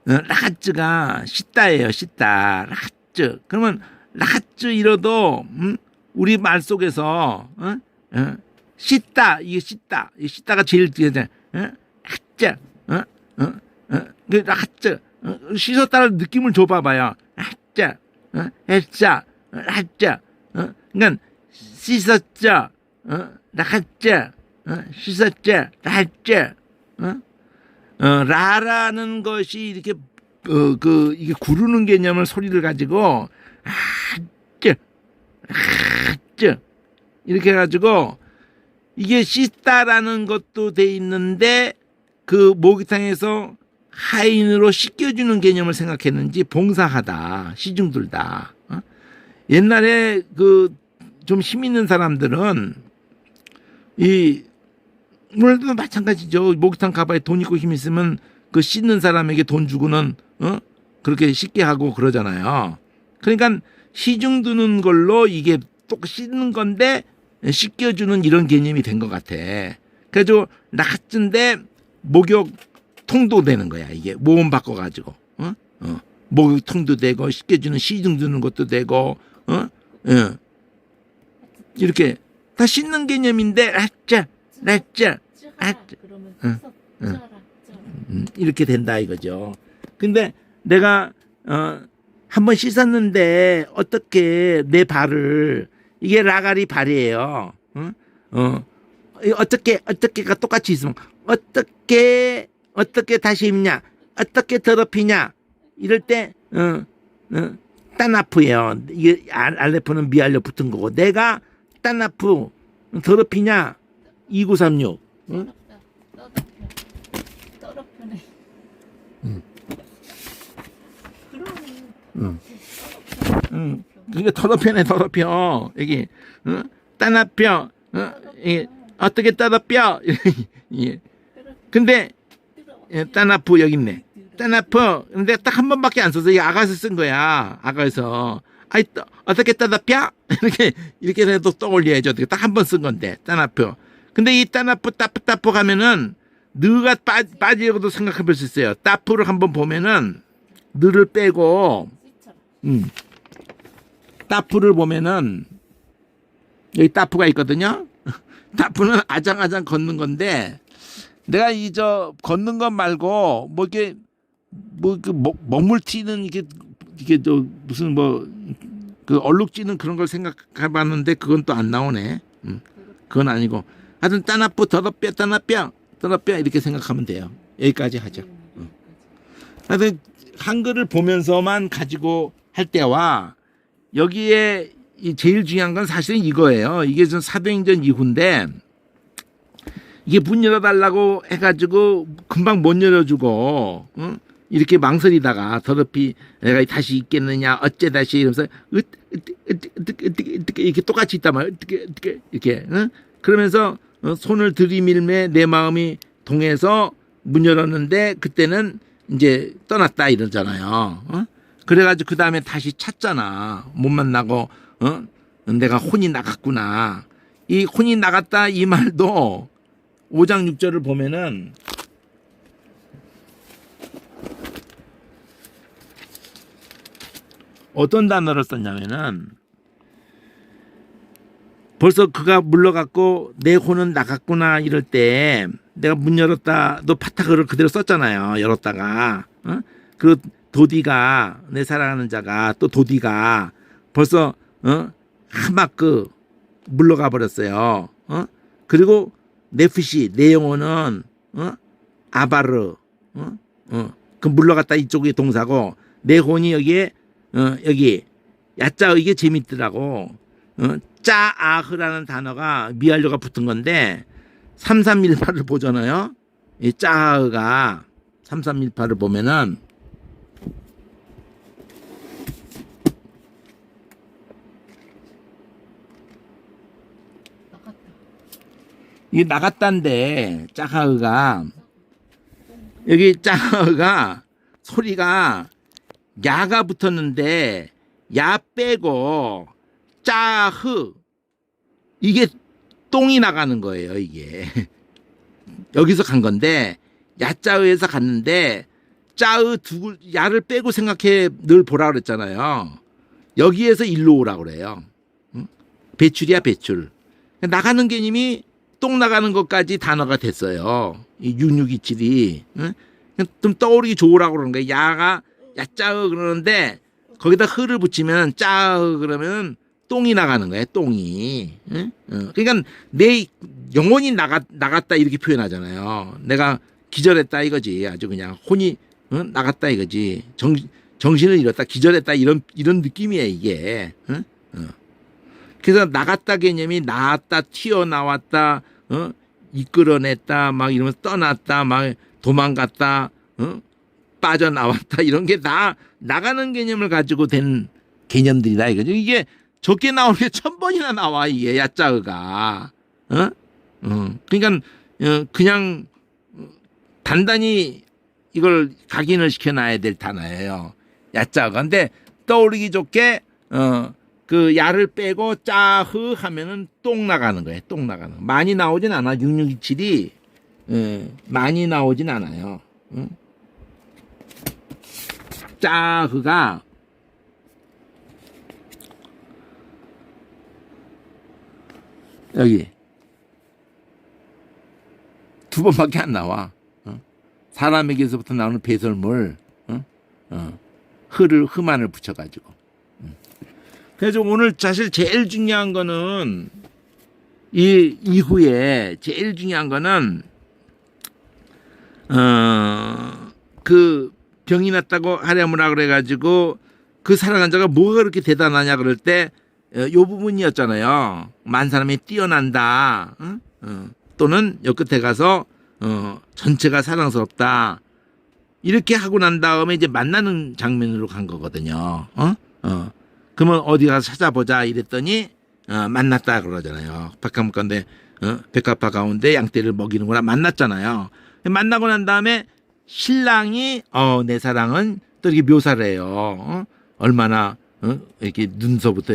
라하츠가 씻다예요. 씻다. 라하츠. 그러면 라하츠 이러도 우리 말 속에서 씻다 이게 씻다 이 씻다가 제일 뒤에잖아요. 라하츠. 그 라하츠. 씻었다는 느낌을 줘봐봐요. 라하츠. 했자. 라하츠. 그러니까 씻었죠. 라하츠. 씻었죠. 라하츠. 라라는 것이 이렇게 이게 구르는 개념을 소리를 가지고 이렇게 해가지고 이게 씻다라는 것도 돼 있는데 그 모기탕에서 하인으로 씻겨주는 개념을 생각했는지 봉사하다 시중들다. 옛날에 그 좀 힘 있는 사람들은 오늘도 마찬가지죠. 목욕탕 가봐야 돈 있고 힘 있으면 그 씻는 사람에게 돈 주고는 그렇게 씻게 하고 그러잖아요. 그러니까 시중 드는 걸로 이게 또 씻는 건데 씻겨주는 이런 개념이 된 것 같아. 그래서 라하츠인데 목욕통도 되는 거야. 이게 모음 바꿔가지고 목욕통도 되고 씻겨주는 시중 드는 것도 되고 이렇게 다 씻는 개념인데 라짜 그러면 이렇게 된다 이거죠. 근데 내가 한번 씻었는데 어떻게 내 발을 이게 라가리 발이에요. 어떻게가 똑같이 있으면 어떻게 다시 입냐 어떻게 더럽히냐 이럴 때 따나프예요. 이게 알레프는 미알려 붙은 거고 내가 따나프 더럽히냐 2936 더럽혀네. 그게 더럽혀 여기 따나펴 어떻게 따나펴 예. 근데 따나프 여기 있네. 따나프 근데 딱 한 번밖에 안 써서 이 아가서 쓴 거야. 아가서 어떻게 따나펴 이렇게 해서 떠올려야죠. 딱 한 번 쓴 건데 따나프. 근데 이 따나프 따프 가면은 느가 빠지려고도 생각해 볼 수 있어요. 따프를 한번 보면은 느를 빼고 따프를 보면은 여기 따프가 있거든요. 따프는 아장아장 걷는 건데 내가 걷는 것 말고 뭐 이렇게 먹물 튀는 이게 무슨 그 얼룩지는 그런 걸 생각해 봤는데 그건 또 안 나오네. 그건 아니고 하여튼 따나뿌 더럽뼈 이렇게 생각하면 돼요. 여기까지 하죠. 하여튼 한글을 보면서만 가지고 할 때와 여기에 제일 중요한 건 사실은 이거예요. 이게 좀 사도행전 이후인데 이게 문 열어달라고 해가지고 금방 못 열어주고 이렇게 망설이다가 더럽히 내가 다시 있겠느냐 어째 다시 이러면서 이렇게 똑같이 있단 말이야. 이렇게 그러면서 손을 들이밀매 내 마음이 동해서 문 열었는데 그때는 이제 떠났다 이러잖아요. 그래가지고 그 다음에 다시 찾잖아. 못 만나고 내가 혼이 나갔구나. 이 혼이 나갔다 이 말도 5장 6절을 보면은 어떤 단어를 썼냐면은 벌써 그가 물러갔고 내 혼은 나갔구나 이럴 때 내가 문 열었다 너 파타그를 그대로 썼잖아요. 열었다가 그 도디가 내 사랑하는 자가 또 도디가 벌써 하마크 물러가 버렸어요. 그리고 네프시 내 영혼은 아바르, 그 물러갔다 이쪽이 동사고 내 혼이 여기에 여기 야자 이게 재밌더라고. 짜아흐라는 단어가 미완료가 붙은 건데 3318을 보잖아요. 이 짜아흐가 3318을 보면은 나갔다. 이게 나갔다인데 짜아흐가 여기 짜아흐가 소리가 야가 붙었는데 야 빼고 짜흐 이게 똥이 나가는 거예요. 이게 여기서 간 건데 야짜흐에서 갔는데 짜흐 두 야를 빼고 생각해 늘 보라 그랬잖아요. 여기에서 일로 오라 그래요. 응? 배출이야 배출. 나가는 개념이 똥 나가는 것까지 단어가 됐어요. 이 6627이 응? 좀 떠오르기 좋으라고 그러는 거예요. 야가 야짜흐 그러는데 거기다 흐를 붙이면 짜흐 그러면 똥이 나가는 거예요. 똥이. 응? 그러니까 내 영혼이 나갔다 이렇게 표현하잖아요. 내가 기절했다 이거지. 아주 그냥 혼이 나갔다 이거지. 정신을 잃었다 기절했다 이런 느낌이에요 이게. 응? 그래서 나갔다 개념이 나왔다 튀어나왔다 이끌어냈다 막 이러면서 떠났다 막 도망갔다 빠져나왔다 이런 게 다 나가는 개념을 가지고 된 개념들이다 이거죠. 이게 적게 나오는 게 1000번이나 나와 이게 야짜흐가. 그러니까 그냥 단단히 이걸 각인을 시켜놔야 될 단어예요. 야짜흐가. 근데 떠오르기 좋게 그 야를 빼고 짜흐 하면은 똥 나가는 거예요. 똥 나가는 거. 많이 나오진 않아. 6627이 많이 나오진 않아요. 짜흐가 여기 2번밖에 안 나와. 사람에게서부터 나오는 배설물 흠만을 붙여가지고. 그래서 오늘 사실 제일 중요한 거는 이 이후에 제일 중요한 거는 그 병이 났다고 하랴무라 그래가지고 그 사랑한 자가 뭐가 그렇게 대단하냐 그럴 때 요 부분이었잖아요. 만 사람이 뛰어난다. 또는 여 끝에 가서 전체가 사랑스럽다. 이렇게 하고 난 다음에 이제 만나는 장면으로 간 거거든요. 그러면 어디 가서 찾아보자 이랬더니 만났다 그러잖아요. 백합 가운데 백합화 가운데 양떼를 먹이는구나 만났잖아요. 만나고 난 다음에 신랑이 내 사랑은 또 이렇게 묘사를 해요. 얼마나 이렇게 눈서부터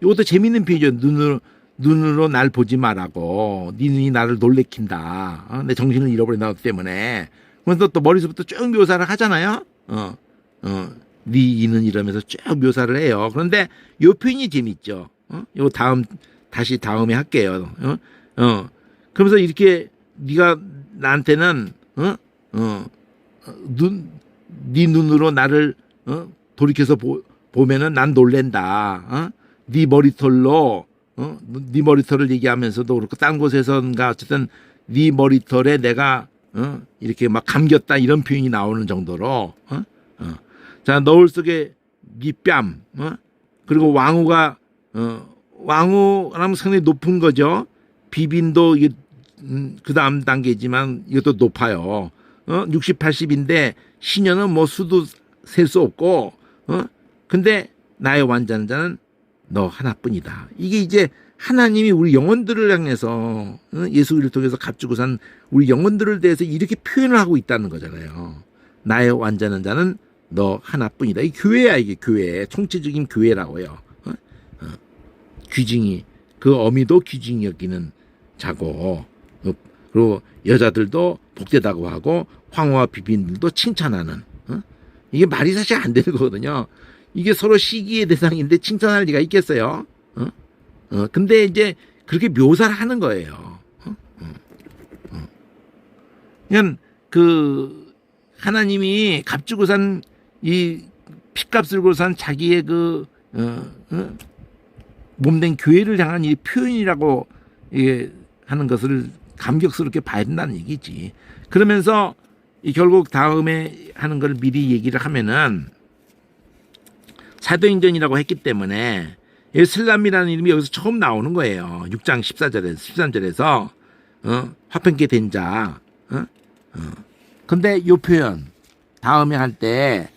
이것도 재밌는 표현이죠. 눈으로 날 보지 말라고. 네 눈이 나를 놀래킨다. 내 정신을 잃어버린 나 때문에. 그래서 또 머릿속부터 쭉 묘사를 하잖아요. 네 이는 이러면서 쭉 묘사를 해요. 그런데 요 표현이 재밌죠. 요 다시 다음에 할게요. 그러면서 이렇게 네가 나한테는 네 눈으로 나를 돌이켜서 보면은 난 놀랜다. 네 머리털로 네 머리털을 얘기하면서도 그렇고 딴 곳에선가 어쨌든 네 머리털에 내가 이렇게 막 감겼다 이런 표현이 나오는 정도로 자 너울 속에 네 뺨 그리고 왕후가 왕후라면 상당히 높은 거죠. 비빈도 이게 그 다음 단계지만 이것도 높아요. 60, 80인데 시녀는 뭐 수도 셀 수 없고 근데 나의 완전한 자는 너 하나뿐이다. 이게 이제 하나님이 우리 영혼들을 향해서 예수를 통해서 값주고 산 우리 영혼들을 대해서 이렇게 표현을 하고 있다는 거잖아요. 나의 완전한 자는 너 하나뿐이다. 이 교회야 이게 교회. 총체적인 교회라고요. 귀징이 그 어미도 귀징이 여기는 자고 그리고 여자들도 복되다고 하고 황후와 비빈들도 칭찬하는 이게 말이 사실 안 되는 거거든요. 이게 서로 시기의 대상인데 칭찬할 리가 있겠어요? 근데 이제 그렇게 묘사를 하는 거예요. 그냥 그 하나님이 값주고 산 이 피값을 주고 산 자기의 그 몸된 교회를 향한 이 표현이라고 하는 것을 감격스럽게 봐야 된다는 얘기지. 그러면서 이 결국 다음에 하는 걸 미리 얘기를 하면은 사도행전이라고 했기 때문에 이 슬람이라는 이름이 여기서 처음 나오는 거예요. 6장 14절에서 13절에서 화평케 된 자. 근데 요 표현 다음에 할 때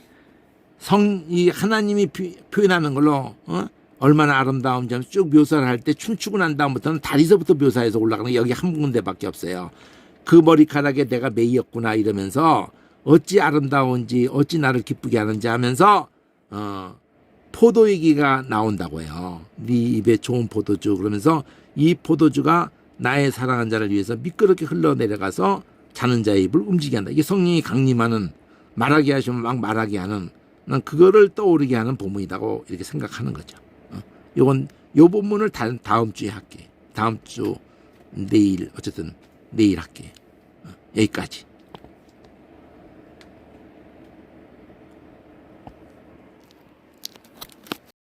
이 하나님이 표현하는 걸로 얼마나 아름다운지 쭉 묘사를 할 때 춤추고 난 다음부터는 다리서부터 묘사해서 올라가는 게 여기 한 군데밖에 없어요. 그 머리카락에 내가 매였구나 이러면서 어찌 아름다운지 어찌 나를 기쁘게 하는지 하면서 포도 얘기가 나온다고요. 네 입에 좋은 포도주 그러면서 이 포도주가 나의 사랑한 자를 위해서 미끄럽게 흘러내려가서 자는 자의 입을 움직이게 한다. 이게 성령이 강림하는 말하게 하시면 막 말하게 하는 난 그거를 떠오르게 하는 본문이라고 이렇게 생각하는 거죠. 요건 요 본문을 다음 주에 할게. 다음 주 내일 어쨌든 내일 할게. 여기까지.